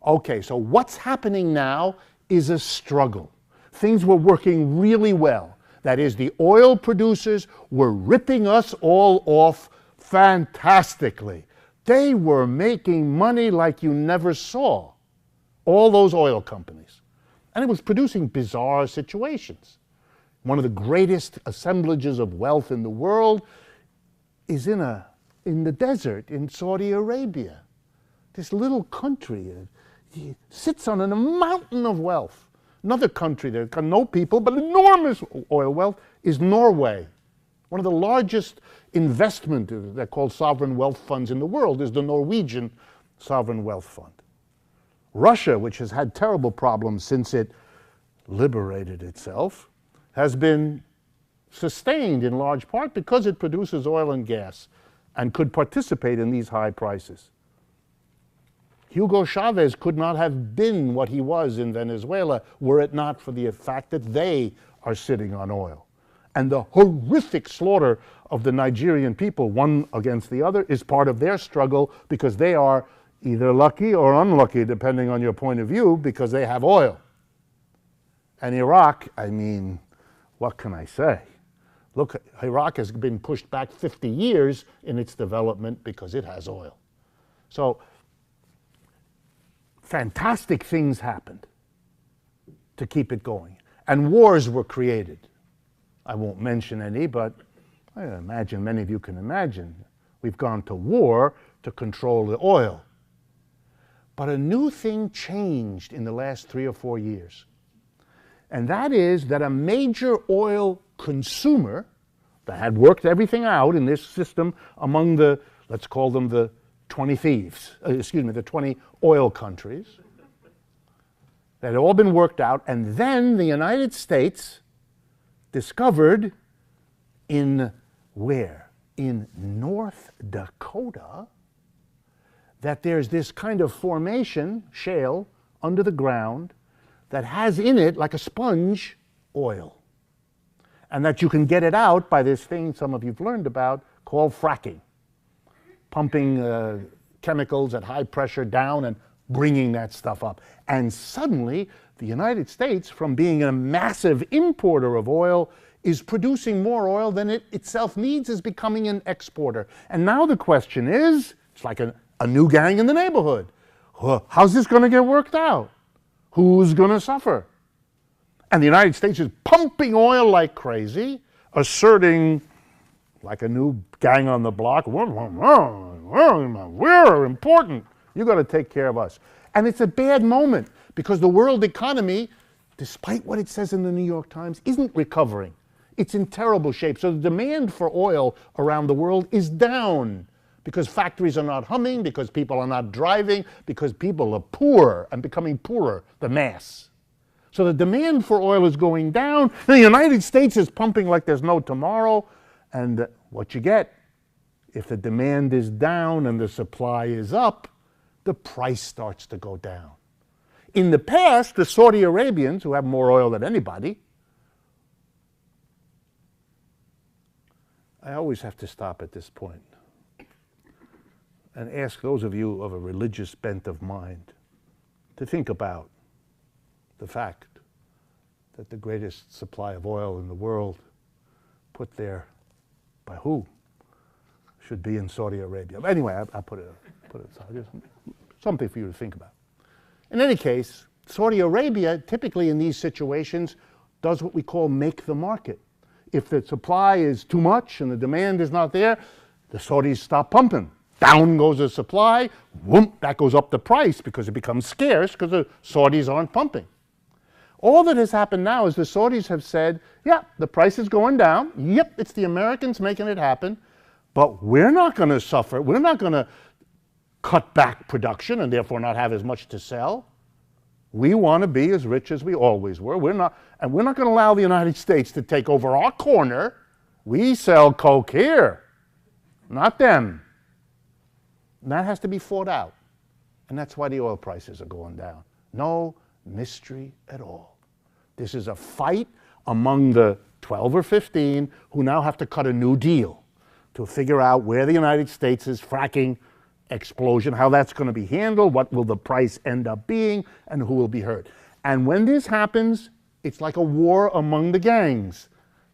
Okay, so what's happening now is a struggle. Things were working really well. That is, the oil producers were ripping us all off fantastically. They were making money like you never saw, all those oil companies. And it was producing bizarre situations. One of the greatest assemblages of wealth in the world is in the desert in Saudi Arabia. This little country sits on a mountain of wealth. Another country that got no people but enormous oil wealth is Norway. One of the largest investment, they're called sovereign wealth funds in the world, is the Norwegian sovereign wealth fund. Russia, which has had terrible problems since it liberated itself, has been sustained in large part because it produces oil and gas and could participate in these high prices. Hugo Chavez could not have been what he was in Venezuela were it not for the fact that they are sitting on oil. And the horrific slaughter of the Nigerian people, one against the other, is part of their struggle because they are either lucky or unlucky, depending on your point of view, because they have oil. And Iraq, I mean, what can I say? Look, Iraq has been pushed back 50 years in its development because it has oil. So, fantastic things happened to keep it going. And wars were created. I won't mention any, but I imagine many of you can imagine. We've gone to war to control the oil. But a new thing changed in the last 3 or 4 years. And that is that a major oil consumer that had worked everything out in this system among the, let's call them the 20 thieves, the 20 oil countries, that had all been worked out, and then the United States discovered in where? In North Dakota, that there's this kind of formation, shale, under the ground, that has in it, like a sponge, oil. And that you can get it out by this thing some of you've learned about called fracking. Pumping chemicals at high pressure down and bringing that stuff up. And suddenly, the United States, from being a massive importer of oil, is producing more oil than it itself needs, is becoming an exporter. And now the question is, it's like a new gang in the neighborhood. How's this going to get worked out? Who's going to suffer? And the United States is pumping oil like crazy, asserting, like a new gang on the block, we're important. You've got to take care of us. And it's a bad moment because the world economy, despite what it says in the New York Times, isn't recovering. It's in terrible shape. So the demand for oil around the world is down because factories are not humming, because people are not driving, because people are poor and becoming poorer, the mass. So the demand for oil is going down. The United States is pumping like there's no tomorrow. And what you get, if the demand is down and the supply is up, the price starts to go down. In the past, the Saudi Arabians, who have more oil than anybody, I always have to stop at this point and ask those of you of a religious bent of mind to think about the fact that the greatest supply of oil in the world, put there by who, should be in Saudi Arabia. But anyway, I'll put it aside. Just something for you to think about. In any case, Saudi Arabia typically in these situations does what we call make the market. If the supply is too much and the demand is not there, the Saudis stop pumping. Down goes the supply, whoop, that goes up the price because it becomes scarce because the Saudis aren't pumping. All that has happened now is the Saudis have said, yeah, the price is going down. Yep, it's the Americans making it happen. But we're not going to suffer. We're not going to cut back production and therefore not have as much to sell. We want to be as rich as we always were. We're not going to allow the United States to take over our corner. We sell coke here, not them. And that has to be fought out. And that's why the oil prices are going down. No mystery at all. This is a fight among the 12 or 15 who now have to cut a new deal to figure out where the United States' fracking explosion, how that's going to be handled, what will the price end up being, and who will be hurt. And when this happens, it's like a war among the gangs.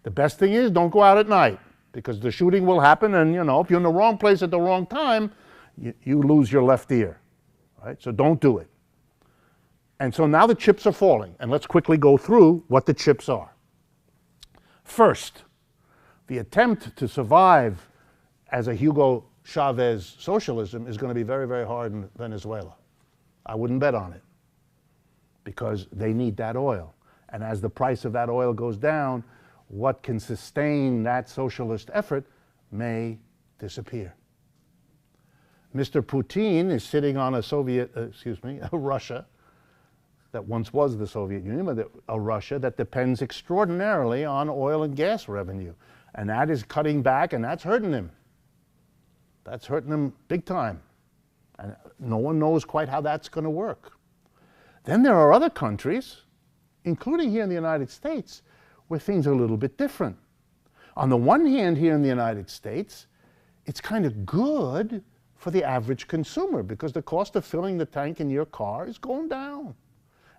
The best thing is don't go out at night because the shooting will happen, and if you're in the wrong place at the wrong time, you lose your left ear. Right? So don't do it. And so now the chips are falling, and let's quickly go through what the chips are. First, the attempt to survive as a Hugo Chavez socialism is going to be very, very hard in Venezuela. I wouldn't bet on it because they need that oil. And as the price of that oil goes down, what can sustain that socialist effort may disappear. Mr. Putin is sitting on a Russia that once was the Soviet Union, but a Russia that depends extraordinarily on oil and gas revenue. And that is cutting back, and that's hurting him. That's hurting him big time. And no one knows quite how that's going to work. Then there are other countries, including here in the United States, where things are a little bit different. On the one hand, here in the United States, it's kind of good for the average consumer because the cost of filling the tank in your car is going down.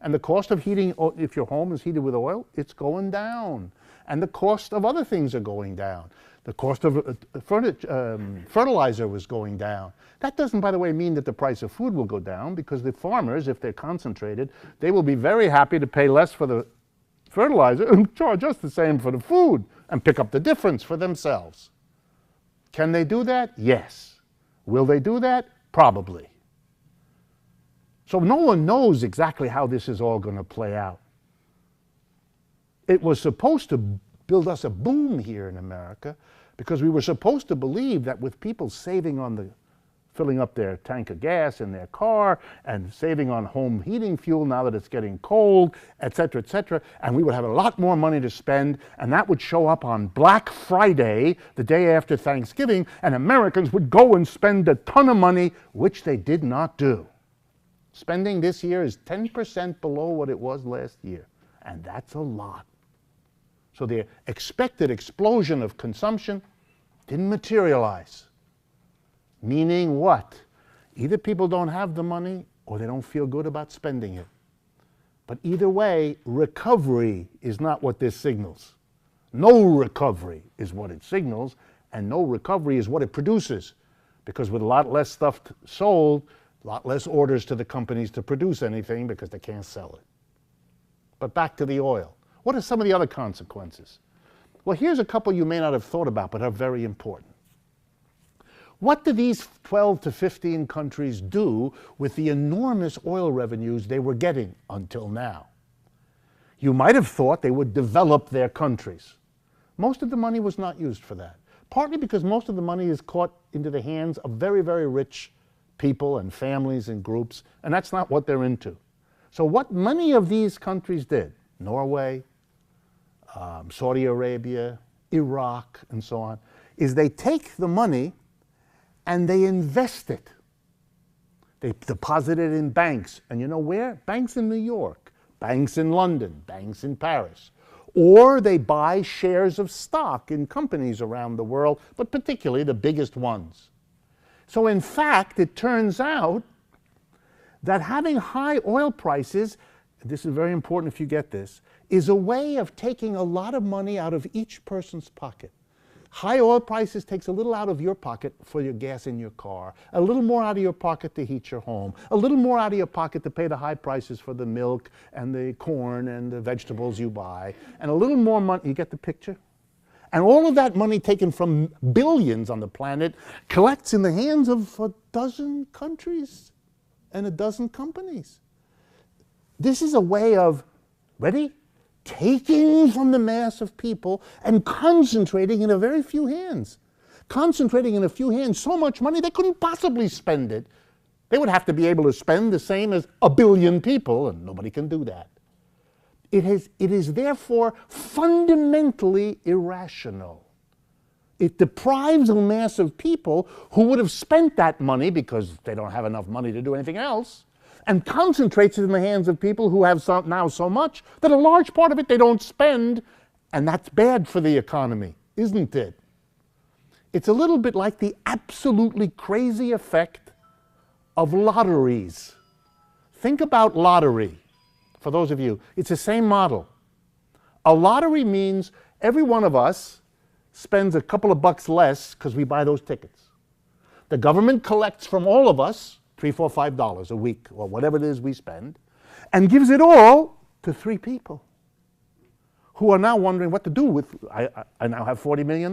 And the cost of heating, if your home is heated with oil, it's going down. And the cost of other things are going down. The cost of fertilizer was going down. That doesn't, by the way, mean that the price of food will go down because the farmers, if they're concentrated, they will be very happy to pay less for the fertilizer and charge us the same for the food and pick up the difference for themselves. Can they do that? Yes. Will they do that? Probably. So no one knows exactly how this is all going to play out. It was supposed to build us a boom here in America because we were supposed to believe that with people saving on filling up their tank of gas in their car and saving on home heating fuel now that it's getting cold, et cetera, and we would have a lot more money to spend, and that would show up on Black Friday, the day after Thanksgiving, and Americans would go and spend a ton of money, which they did not do. Spending this year is 10% below what it was last year, and that's a lot. So the expected explosion of consumption didn't materialize. Meaning what? Either people don't have the money or they don't feel good about spending it. But either way, recovery is not what this signals. No recovery is what it signals, and no recovery is what it produces. Because with a lot less stuff sold, a lot less orders to the companies to produce anything because they can't sell it. But back to the oil. What are some of the other consequences? Well, here's a couple you may not have thought about, but are very important. What do these 12 to 15 countries do with the enormous oil revenues they were getting until now? You might have thought they would develop their countries. Most of the money was not used for that, partly because most of the money is caught into the hands of very, very rich people and families and groups, and that's not what they're into. So what many of these countries did, Norway, Saudi Arabia, Iraq, and so on, is they take the money and they invest it. They deposit it in banks. And you know where? Banks in New York, banks in London, banks in Paris. Or they buy shares of stock in companies around the world, but particularly the biggest ones. So in fact, it turns out that having high oil prices, this is very important if you get this, is a way of taking a lot of money out of each person's pocket. High oil prices takes a little out of your pocket for your gas in your car, a little more out of your pocket to heat your home, a little more out of your pocket to pay the high prices for the milk and the corn and the vegetables you buy, and a little more money, you get the picture? And all of that money taken from billions on the planet collects in the hands of a dozen countries and a dozen companies. This is a way of, ready? Taking from the mass of people and concentrating in a very few hands. Concentrating in a few hands so much money they couldn't possibly spend it. They would have to be able to spend the same as a billion people, and nobody can do that. It is therefore fundamentally irrational. It deprives a mass of people who would have spent that money because they don't have enough money to do anything else, and concentrates it in the hands of people who have now so much that a large part of it they don't spend, and that's bad for the economy, isn't it? It's a little bit like the absolutely crazy effect of lotteries. Think about lottery. For those of you, it's the same model. A lottery means every one of us spends a couple of bucks less because we buy those tickets. The government collects from all of us $3, $4, $5 a week, or whatever it is we spend, and gives it all to 3 people who are now wondering what to do with, I now have $40 million.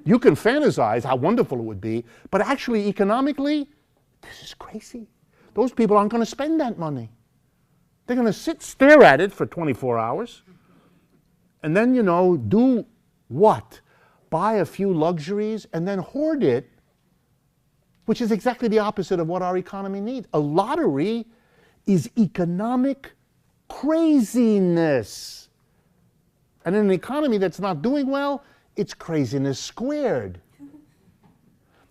You can fantasize how wonderful it would be, but actually economically, this is crazy. Those people aren't going to spend that money. They're going to stare at it for 24 hours, and then, do what? Buy a few luxuries and then hoard it, which is exactly the opposite of what our economy needs. A lottery is economic craziness. And in an economy that's not doing well, it's craziness squared.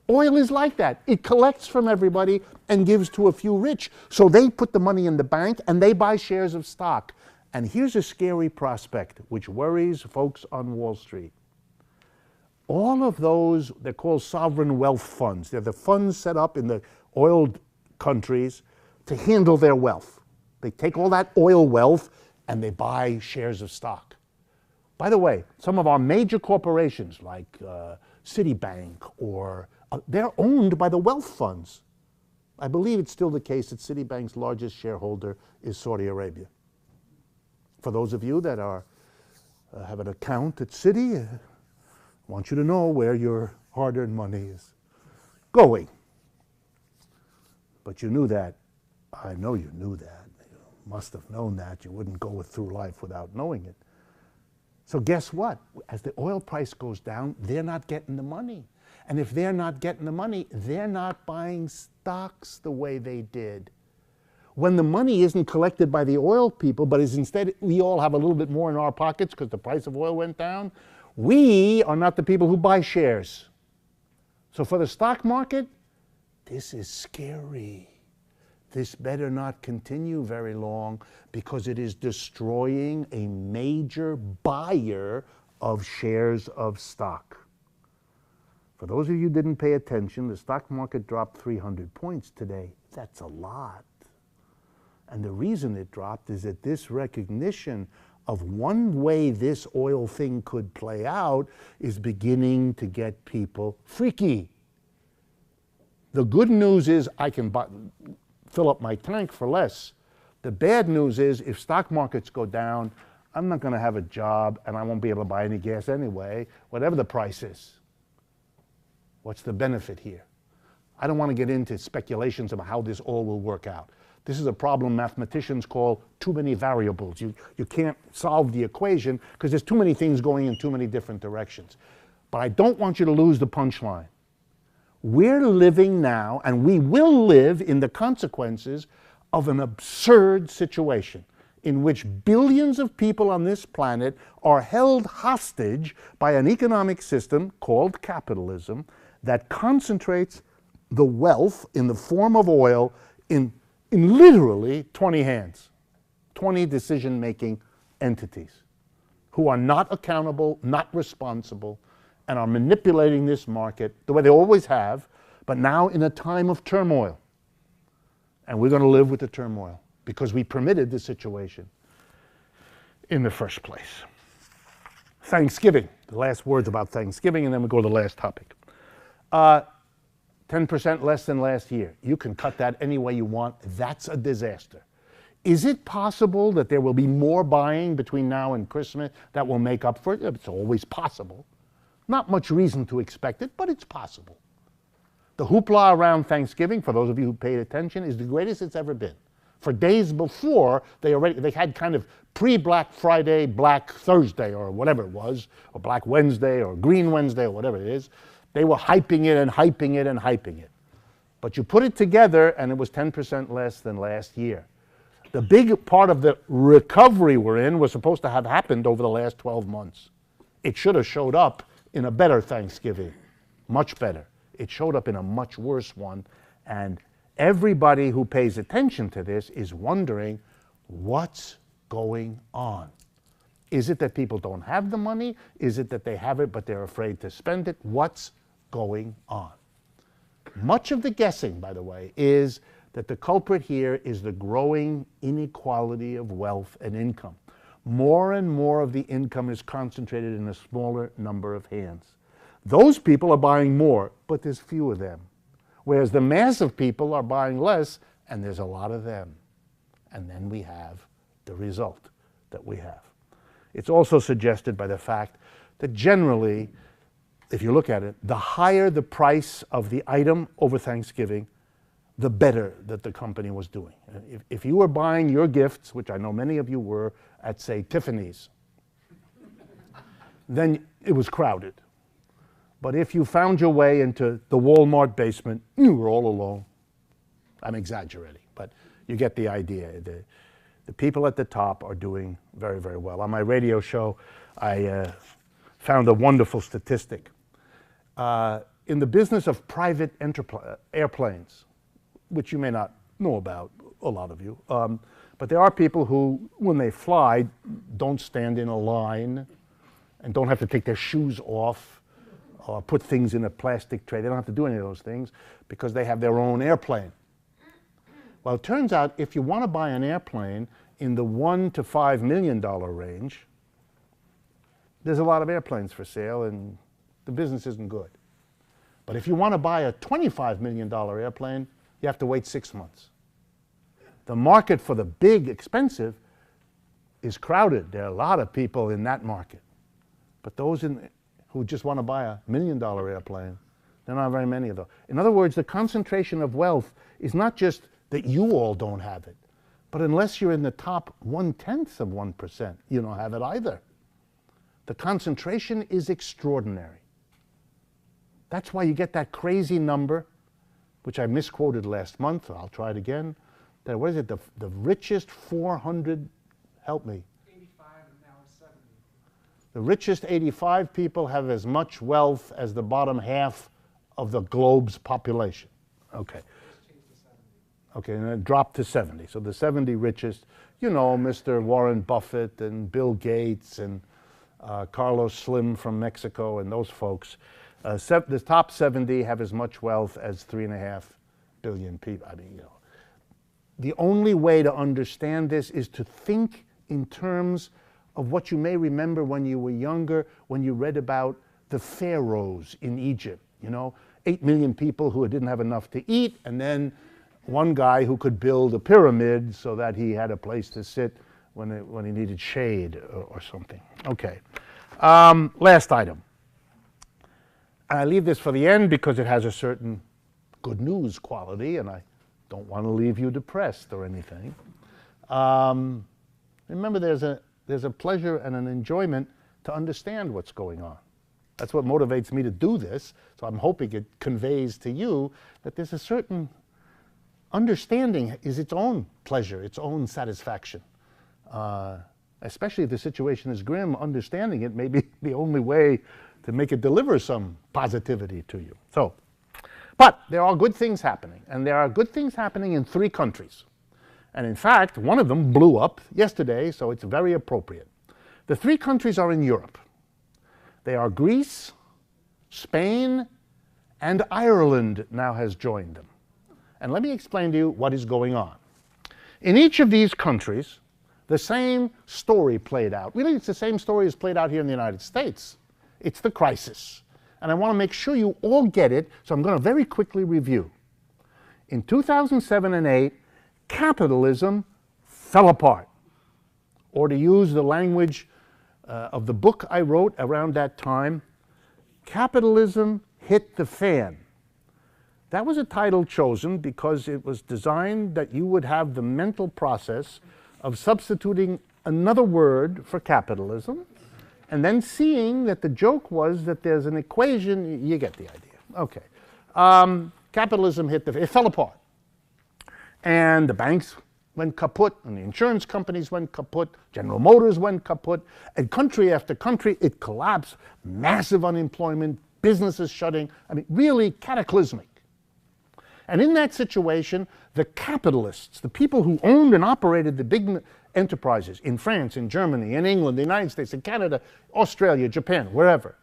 Oil is like that. It collects from everybody and gives to a few rich. So they put the money in the bank and they buy shares of stock. And here's a scary prospect which worries folks on Wall Street. All of those, they're called sovereign wealth funds. They're the funds set up in the oil countries to handle their wealth. They take all that oil wealth and they buy shares of stock. By the way, some of our major corporations like Citibank they're owned by the wealth funds. I believe it's still the case that Citibank's largest shareholder is Saudi Arabia. For those of you that have an account at Citi, I want you to know where your hard-earned money is going. But you knew that. I know you knew that. You must have known that. You wouldn't go through life without knowing it. So guess what? As the oil price goes down, they're not getting the money. And if they're not getting the money, they're not buying stocks the way they did. When the money isn't collected by the oil people, but is instead we all have a little bit more in our pockets because the price of oil went down, we are not the people who buy shares. So for the stock market, this is scary. This better not continue very long because it is destroying a major buyer of shares of stock. For those of you who didn't pay attention, the stock market dropped 300 points today. That's a lot. And the reason it dropped is that this recognition of one way this oil thing could play out is beginning to get people freaky. The good news is I can fill up my tank for less. The bad news is if stock markets go down, I'm not going to have a job and I won't be able to buy any gas anyway, whatever the price is. What's the benefit here? I don't want to get into speculations about how this all will work out. This is a problem mathematicians call too many variables. You can't solve the equation because there's too many things going in too many different directions. But I don't want you to lose the punchline. We're living now, and we will live in the consequences of an absurd situation in which billions of people on this planet are held hostage by an economic system called capitalism that concentrates the wealth in the form of oil in literally 20 hands, 20 decision-making entities who are not accountable, not responsible, and are manipulating this market the way they always have, but now in a time of turmoil. And we're going to live with the turmoil because we permitted the situation in the first place. Thanksgiving, the last words about Thanksgiving, and then we go to the last topic. 10% less than last year. You can cut that any way you want. That's a disaster. Is it possible that there will be more buying between now and Christmas that will make up for it? It's always possible. Not much reason to expect it, but it's possible. The hoopla around Thanksgiving, for those of you who paid attention, is the greatest it's ever been. For days before, they had kind of pre-Black Friday, Black Thursday, or whatever it was, or Black Wednesday, or Green Wednesday, or whatever it is. They were hyping it and hyping it and hyping it. But you put it together, and it was 10% less than last year. The big part of the recovery we're in was supposed to have happened over the last 12 months. It should have showed up in a better Thanksgiving, much better. It showed up in a much worse one, and everybody who pays attention to this is wondering what's going on. Is it that people don't have the money? Is it that they have it but they're afraid to spend it? What's going on? Much of the guessing, by the way, is that the culprit here is the growing inequality of wealth and income. More and more of the income is concentrated in a smaller number of hands. Those people are buying more, but there's few of them. Whereas the mass of people are buying less, and there's a lot of them. And then we have the result that we have. It's also suggested by the fact that generally, if you look at it, the higher the price of the item over Thanksgiving, the better that the company was doing. If you were buying your gifts, which I know many of you were, at, say, Tiffany's, then it was crowded. But if you found your way into the Walmart basement, you were all alone. I'm exaggerating, but you get the idea. The people at the top are doing very, very well. On my radio show, I found a wonderful statistic. In the business of private airplanes, which you may not know about, a lot of you, but there are people who, when they fly, don't stand in a line and don't have to take their shoes off or put things in a plastic tray. They don't have to do any of those things because they have their own airplane. Well, it turns out if you want to buy an airplane in the $1 to $5 million range, there's a lot of airplanes for sale and the business isn't good. But if you want to buy a $25 million airplane, you have to wait 6 months. The market for the big, expensive is crowded. There are a lot of people in that market. But those who just want to buy a $1 million airplane, there are not very many of those. In other words, the concentration of wealth is not just that you all don't have it, but unless you're in the top 1/10 of 1%, you don't have it either. The concentration is extraordinary. That's why you get that crazy number, which I misquoted last month, I'll try it again, that, what is it, the richest 400, help me. 85 and now it's 70. The richest 85 people have as much wealth as the bottom half of the globe's population. Okay. Okay, and it dropped to 70. So the 70 richest, you know, Mr. Warren Buffett and Bill Gates and Carlos Slim from Mexico and those folks. The top 70 have as much wealth as 3.5 billion people. I mean, you know, the only way to understand this is to think in terms of what you may remember when you were younger, when you read about the pharaohs in Egypt. You know, 8 million people who didn't have enough to eat, and then one guy who could build a pyramid so that he had a place to sit when he needed shade or something. Okay. Last item. And I leave this for the end because it has a certain good news quality, and I don't want to leave you depressed or anything. Remember, there's a pleasure and an enjoyment to understand what's going on. That's what motivates me to do this. So I'm hoping it conveys to you that there's a certain understanding is its own pleasure, its own satisfaction. Especially if the situation is grim, understanding it may be the only way to make it deliver some positivity to you. So, but there are good things happening, and there are good things happening in 3 countries. And in fact, one of them blew up yesterday, so it's very appropriate. The 3 countries are in Europe. They are Greece, Spain, and Ireland now has joined them. And let me explain to you what is going on. In each of these countries, the same story played out. Really, it's the same story as played out here in the United States. It's the crisis. And I want to make sure you all get it, so I'm going to very quickly review. In 2007 and 2008, capitalism fell apart. Or to use the language of the book I wrote around that time, capitalism hit the fan. That was a title chosen because it was designed that you would have the mental process of substituting another word for capitalism, and then seeing that the joke was that there's an equation. You get the idea. Okay. Capitalism it fell apart. And the banks went kaput, and the insurance companies went kaput, General Motors went kaput, and country after country, it collapsed. Massive unemployment, businesses shutting, I mean, really cataclysmic. And in that situation, the capitalists, the people who owned and operated the big enterprises in France, in Germany, in England, the United States, in Canada, Australia, Japan, wherever,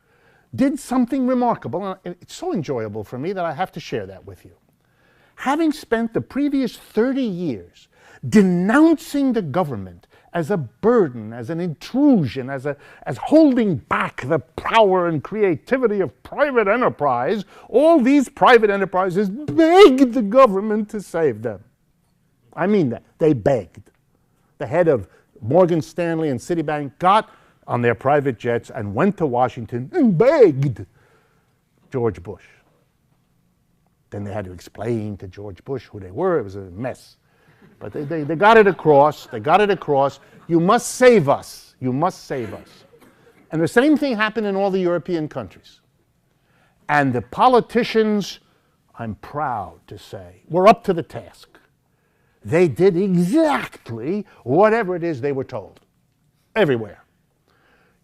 did something remarkable. And it's so enjoyable for me that I have to share that with you. Having spent the previous 30 years denouncing the government as a burden, as an intrusion, as holding back the power and creativity of private enterprise, all these private enterprises begged the government to save them. I mean that. They begged. The head of Morgan Stanley and Citibank got on their private jets and went to Washington and begged George Bush. Then they had to explain to George Bush who they were. It was a mess. But they got it across. They got it across. You must save us. You must save us. And the same thing happened in all the European countries. And the politicians, I'm proud to say, were up to the task. They did exactly whatever it is they were told. Everywhere.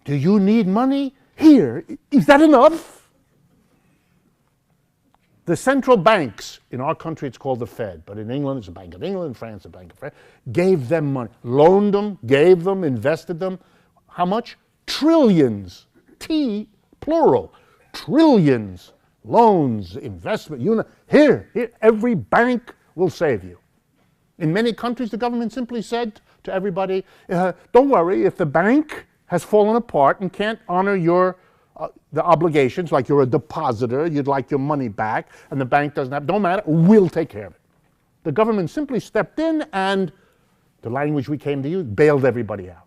Do you need money? Here. Is that enough? The central banks, in our country it's called the Fed, but in England it's the Bank of England, in France the Bank of France, gave them money, loaned them, gave them, invested them. How much? Trillions. T, plural. Trillions. Loans, investment, here, every bank will save you. In many countries the government simply said to everybody, don't worry, if the bank has fallen apart and can't honor the obligations, like you're a depositor, you'd like your money back, and the bank doesn't have, don't matter, we'll take care of it. The government simply stepped in and, the language we came to use, bailed everybody out.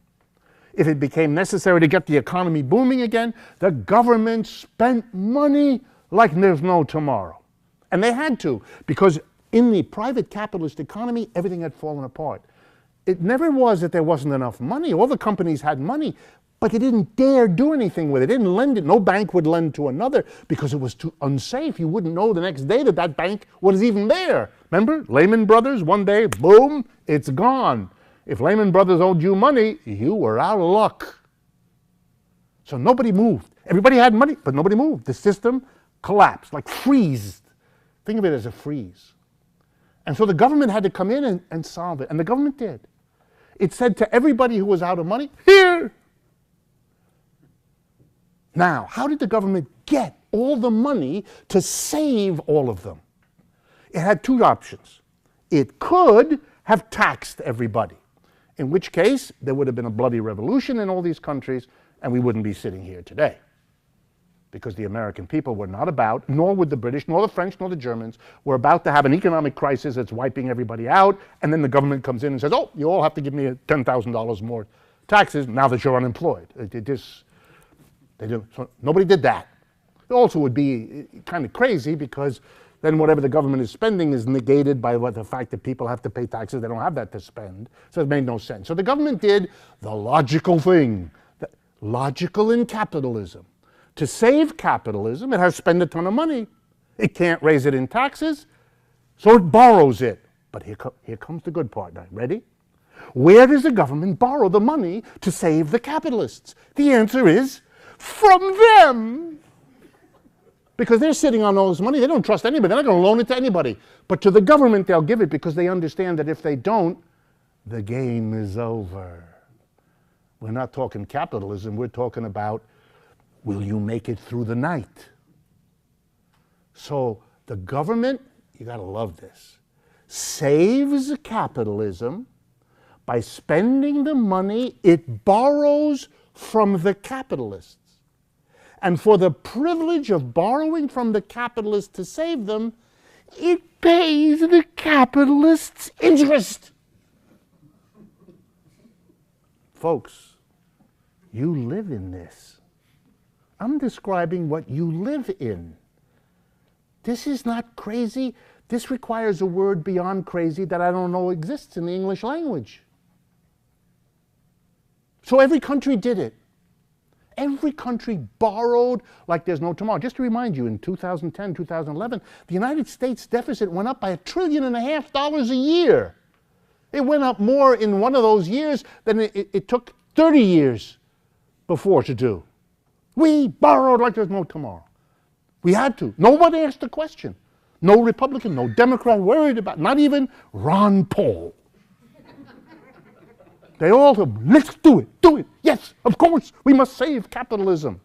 If it became necessary to get the economy booming again, the government spent money like there's no tomorrow. And they had to, because in the private capitalist economy, everything had fallen apart. It never was that there wasn't enough money. All the companies had money, but they didn't dare do anything with it. They didn't lend it. No bank would lend to another because it was too unsafe. You wouldn't know the next day that that bank was even there. Remember, Lehman Brothers, one day, boom, it's gone. If Lehman Brothers owed you money, you were out of luck. So nobody moved. Everybody had money, but nobody moved. The system collapsed, like freezed. Think of it as a freeze. And so the government had to come in and solve it, and the government did. It said to everybody who was out of money, here. Now, how did the government get all the money to save all of them? It had two options. It could have taxed everybody. In which case, there would have been a bloody revolution in all these countries, and we wouldn't be sitting here today. Because the American people were not about, nor would the British, nor the French, nor the Germans, were about to have an economic crisis that's wiping everybody out, and then the government comes in and says, oh, you all have to give me $10,000 more taxes now that you're unemployed. So nobody did that. It also would be kind of crazy because then whatever the government is spending is negated by the fact that people have to pay taxes. They don't have that to spend. So it made no sense. So the government did the logical thing, logical in capitalism. To save capitalism, it has to spend a ton of money. It can't raise it in taxes, so it borrows it. But here comes the good part now. Ready? Where does the government borrow the money to save the capitalists? The answer is from them. Because they're sitting on all this money. They don't trust anybody. They're not going to loan it to anybody. But to the government, they'll give it because they understand that if they don't, the game is over. We're not talking capitalism. We're talking about, will you make it through the night? So the government, you got to love this, saves capitalism by spending the money it borrows from the capitalists. And for the privilege of borrowing from the capitalists to save them, it pays the capitalists interest. Folks, you live in this. I'm describing what you live in. This is not crazy. This requires a word beyond crazy that I don't know exists in the English language. So every country did it. Every country borrowed like there's no tomorrow. Just to remind you, in 2010, 2011, the United States deficit went up by $1.5 trillion a year. It went up more in one of those years than it took 30 years before to do. We borrowed like there's no tomorrow. We had to. Nobody asked the question. No Republican, no Democrat worried about it. Not even Ron Paul. They all said, let's do it, yes, of course, we must save capitalism.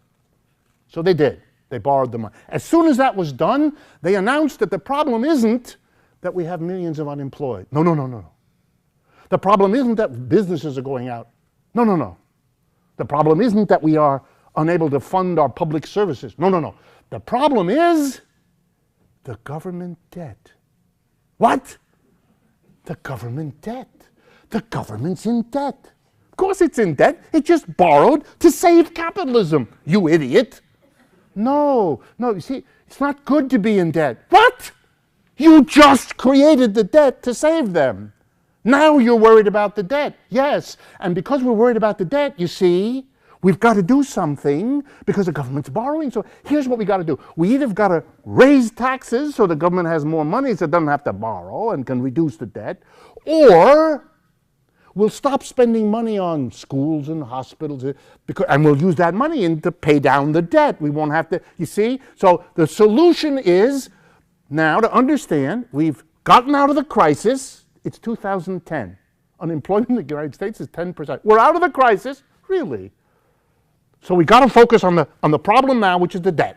So they did. They borrowed the money. As soon as that was done, they announced that the problem isn't that we have millions of unemployed. No. The problem isn't that businesses are going out. No. The problem isn't that we are unable to fund our public services. No. The problem is the government debt. What? The government debt. The government's in debt. Of course it's in debt. It just borrowed to save capitalism, you idiot. No, you see, it's not good to be in debt. What? You just created the debt to save them. Now you're worried about the debt. Yes, and because we're worried about the debt, you see, we've got to do something because the government's borrowing. So here's what we got to do. We either got to raise taxes so the government has more money so it doesn't have to borrow and can reduce the debt, or we'll stop spending money on schools and hospitals, and we'll use that money to pay down the debt. We won't have to, you see? So the solution is now to understand we've gotten out of the crisis. It's 2010. Unemployment in the United States is 10%. We're out of the crisis, really. So we got to focus on the problem now, which is the debt.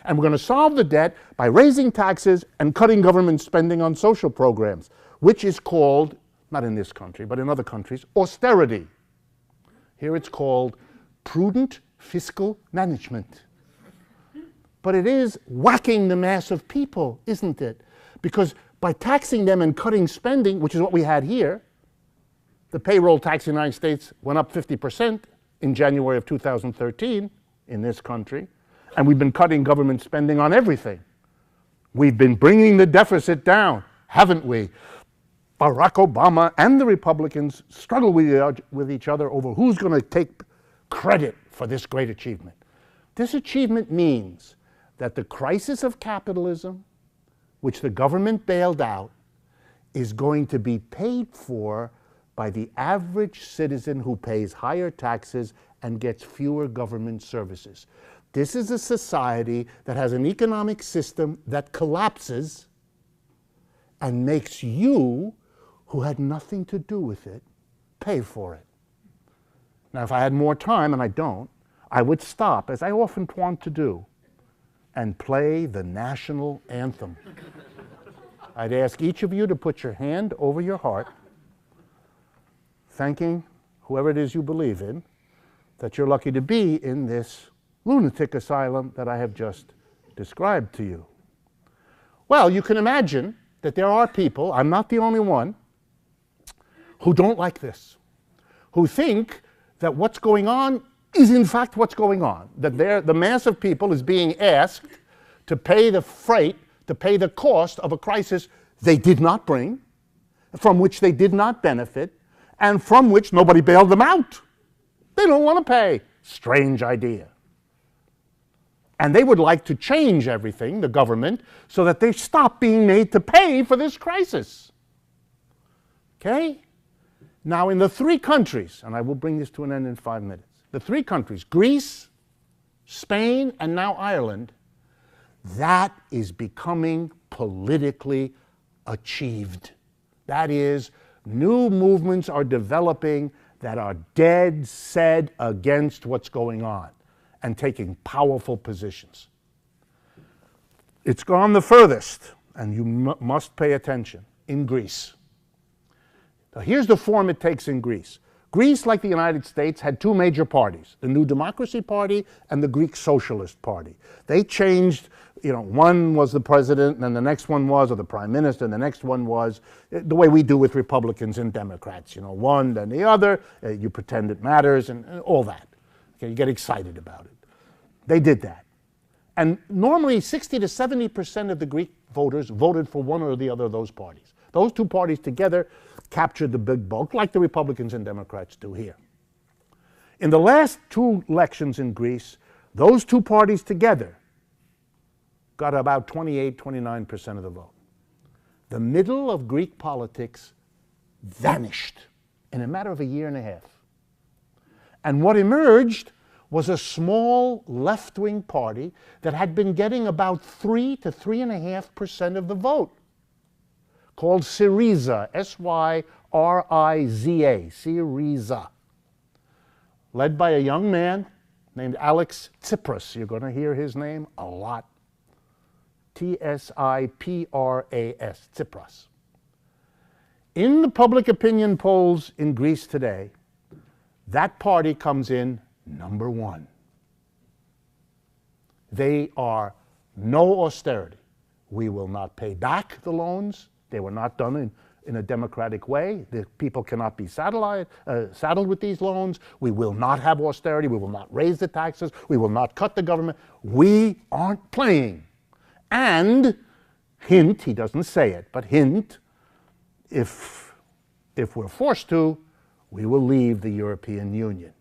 And we're going to solve the debt by raising taxes and cutting government spending on social programs, which is called, not in this country, but in other countries, austerity. Here it's called prudent fiscal management. But it is whacking the mass of people, isn't it? Because by taxing them and cutting spending, which is what we had here, the payroll tax in the United States went up 50% in January of 2013 in this country, and we've been cutting government spending on everything. We've been bringing the deficit down, haven't we? Barack Obama and the Republicans struggle with each other over who's going to take credit for this great achievement. This achievement means that the crisis of capitalism, which the government bailed out, is going to be paid for by the average citizen who pays higher taxes and gets fewer government services. This is a society that has an economic system that collapses and makes you, who had nothing to do with it, pay for it. Now, if I had more time, and I don't, I would stop, as I often want to do, and play the national anthem. I'd ask each of you to put your hand over your heart thanking whoever it is you believe in, that you're lucky to be in this lunatic asylum that I have just described to you. Well, you can imagine that there are people, I'm not the only one, who don't like this, who think that what's going on is in fact what's going on, that the mass of people is being asked to pay the freight, to pay the cost of a crisis they did not bring, from which they did not benefit, and from which nobody bailed them out. They don't want to pay. Strange idea. And they would like to change everything, the government, so that they stop being made to pay for this crisis. Okay? Now, in the three countries, and I will bring this to an end in 5 minutes, the three countries, Greece, Spain, and now Ireland, that is becoming politically achieved. That is, new movements are developing that are dead set against what's going on and taking powerful positions. It's gone the furthest, and you must pay attention, in Greece. Now, here's the form it takes in Greece. Greece, like the United States, had two major parties, the New Democracy Party and the Greek Socialist Party. They changed, one was the president, and then the next one was, or the prime minister, and the next one was, the way we do with Republicans and Democrats, one, then the other, you pretend it matters, and all that. Okay, you get excited about it. They did that. And normally 60 to 70% of the Greek voters voted for one or the other of those parties. Those two parties together captured the big bulk, like the Republicans and Democrats do here. In the last two elections in Greece, those two parties together got about 28, 29% of the vote. The middle of Greek politics vanished in a matter of a year and a half. And what emerged was a small left-wing party that had been getting about 3 to 3.5% of the vote, called Syriza, S-Y-R-I-Z-A, Syriza, led by a young man named Alex Tsipras. You're going to hear his name a lot. T-S-I-P-R-A-S, Tsipras. In the public opinion polls in Greece today, that party comes in number one. They are no austerity. We will not pay back the loans. They were not done in a democratic way. The people cannot be saddled with these loans. We will not have austerity. We will not raise the taxes. We will not cut the government. We aren't playing. And, hint, he doesn't say it, but hint, if we're forced to, we will leave the European Union.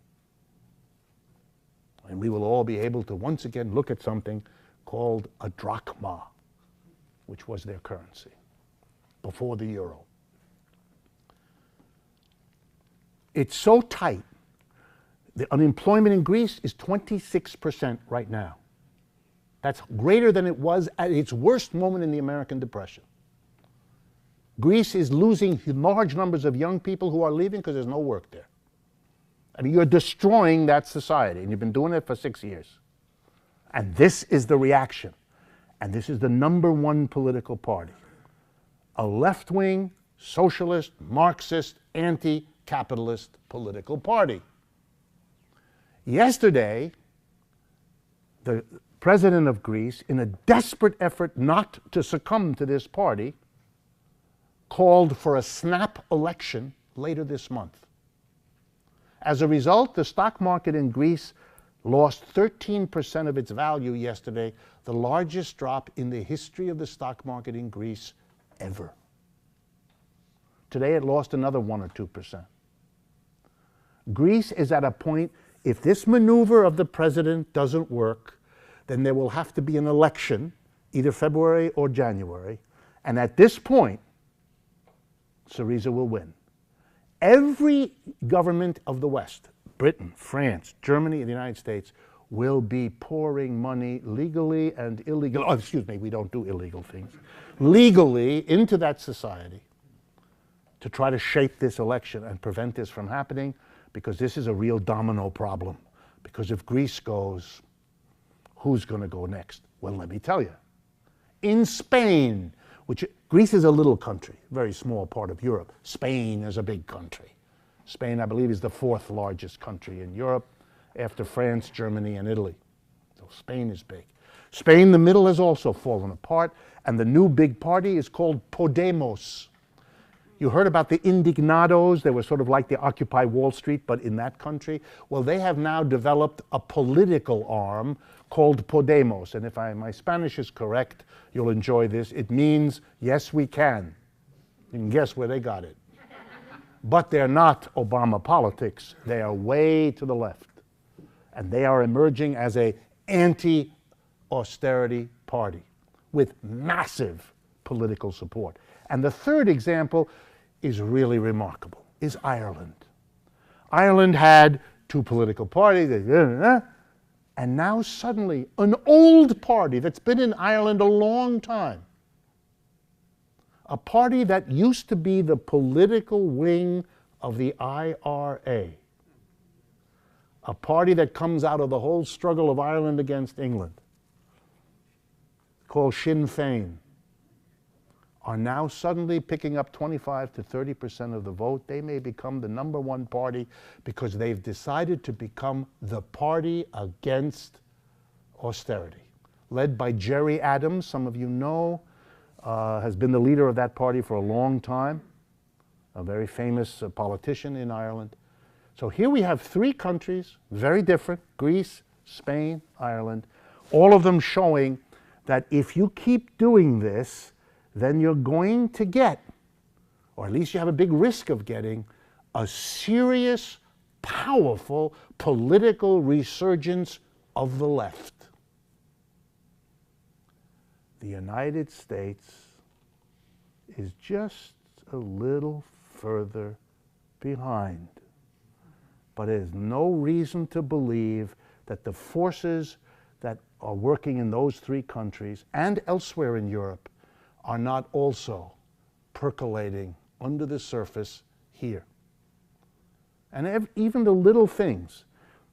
And we will all be able to once again look at something called a drachma, which was their currency before the euro. It's so tight. The unemployment in Greece is 26% right now. That's greater than it was at its worst moment in the American Depression. Greece is losing large numbers of young people who are leaving because there's no work there. I mean, you're destroying that society, and you've been doing it for 6 years. And this is the reaction. And this is the number one political party. A left-wing, socialist, Marxist, anti-capitalist political party. Yesterday, the president of Greece, in a desperate effort not to succumb to this party, called for a snap election later this month. As a result, the stock market in Greece lost 13% of its value yesterday, the largest drop in the history of the stock market in Greece ever. Today it lost another 1 or 2%. Greece is at a point, if this maneuver of the president doesn't work, then there will have to be an election, either February or January, and at this point, Syriza will win. Every government of the West, Britain, France, Germany, and the United States, will be pouring money legally and illegally, we don't do illegal things, legally into that society to try to shape this election and prevent this from happening, because this is a real domino problem. Because if Greece goes, who's going to go next? Well, let me tell you. In Spain, which Greece is a little country, very small part of Europe. Spain is a big country. Spain, I believe, is the 4th largest country in Europe after France, Germany, and Italy. So Spain is big. Spain, the middle, has also fallen apart, and the new big party is called Podemos. You heard about the Indignados. They were sort of like the Occupy Wall Street, but in that country. Well, they have now developed a political arm called Podemos. And if my Spanish is correct, you'll enjoy this. It means, yes, we can. You can guess where they got it. But they're not Obama politics. They are way to the left. And they are emerging as an anti-austerity party with massive political support. And the third example is really remarkable, is Ireland. Ireland had 2 political parties, and now suddenly an old party that's been in Ireland a long time, a party that used to be the political wing of the IRA, a party that comes out of the whole struggle of Ireland against England, called Sinn Féin, are now suddenly picking up 25 to 30% of the vote. They may become the #1 party because they've decided to become the party against austerity, led by Gerry Adams. Some of you know, has been the leader of that party for a long time, a very famous politician in Ireland. So here we have 3 countries, very different, Greece, Spain, Ireland, all of them showing that if you keep doing this, then you're going to get, or at least you have a big risk of getting, a serious, powerful political resurgence of the left. The United States is just a little further behind. But there's no reason to believe that the forces that are working in those 3 countries and elsewhere in Europe are not also percolating under the surface here. And even the little things,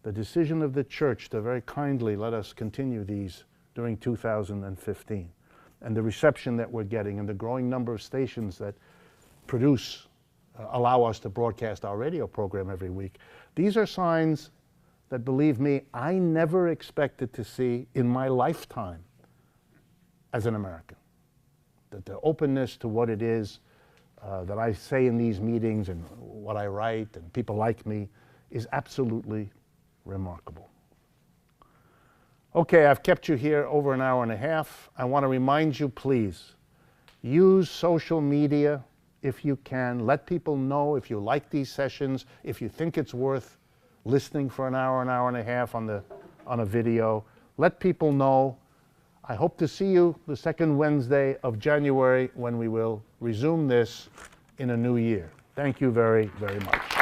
the decision of the church to very kindly let us continue these during 2015, and the reception that we're getting, and the growing number of stations that produce, allow us to broadcast our radio program every week, these are signs that, believe me, I never expected to see in my lifetime as an American. That the openness to what it is that I say in these meetings and what I write and people like me is absolutely remarkable. Okay, I've kept you here over an hour and a half. I want to remind you, please, use social media if you can. Let people know if you like these sessions, if you think it's worth listening for an hour and a half on a video. Let people know. I hope to see you the 2nd Wednesday of January when we will resume this in a new year. Thank you very, very much.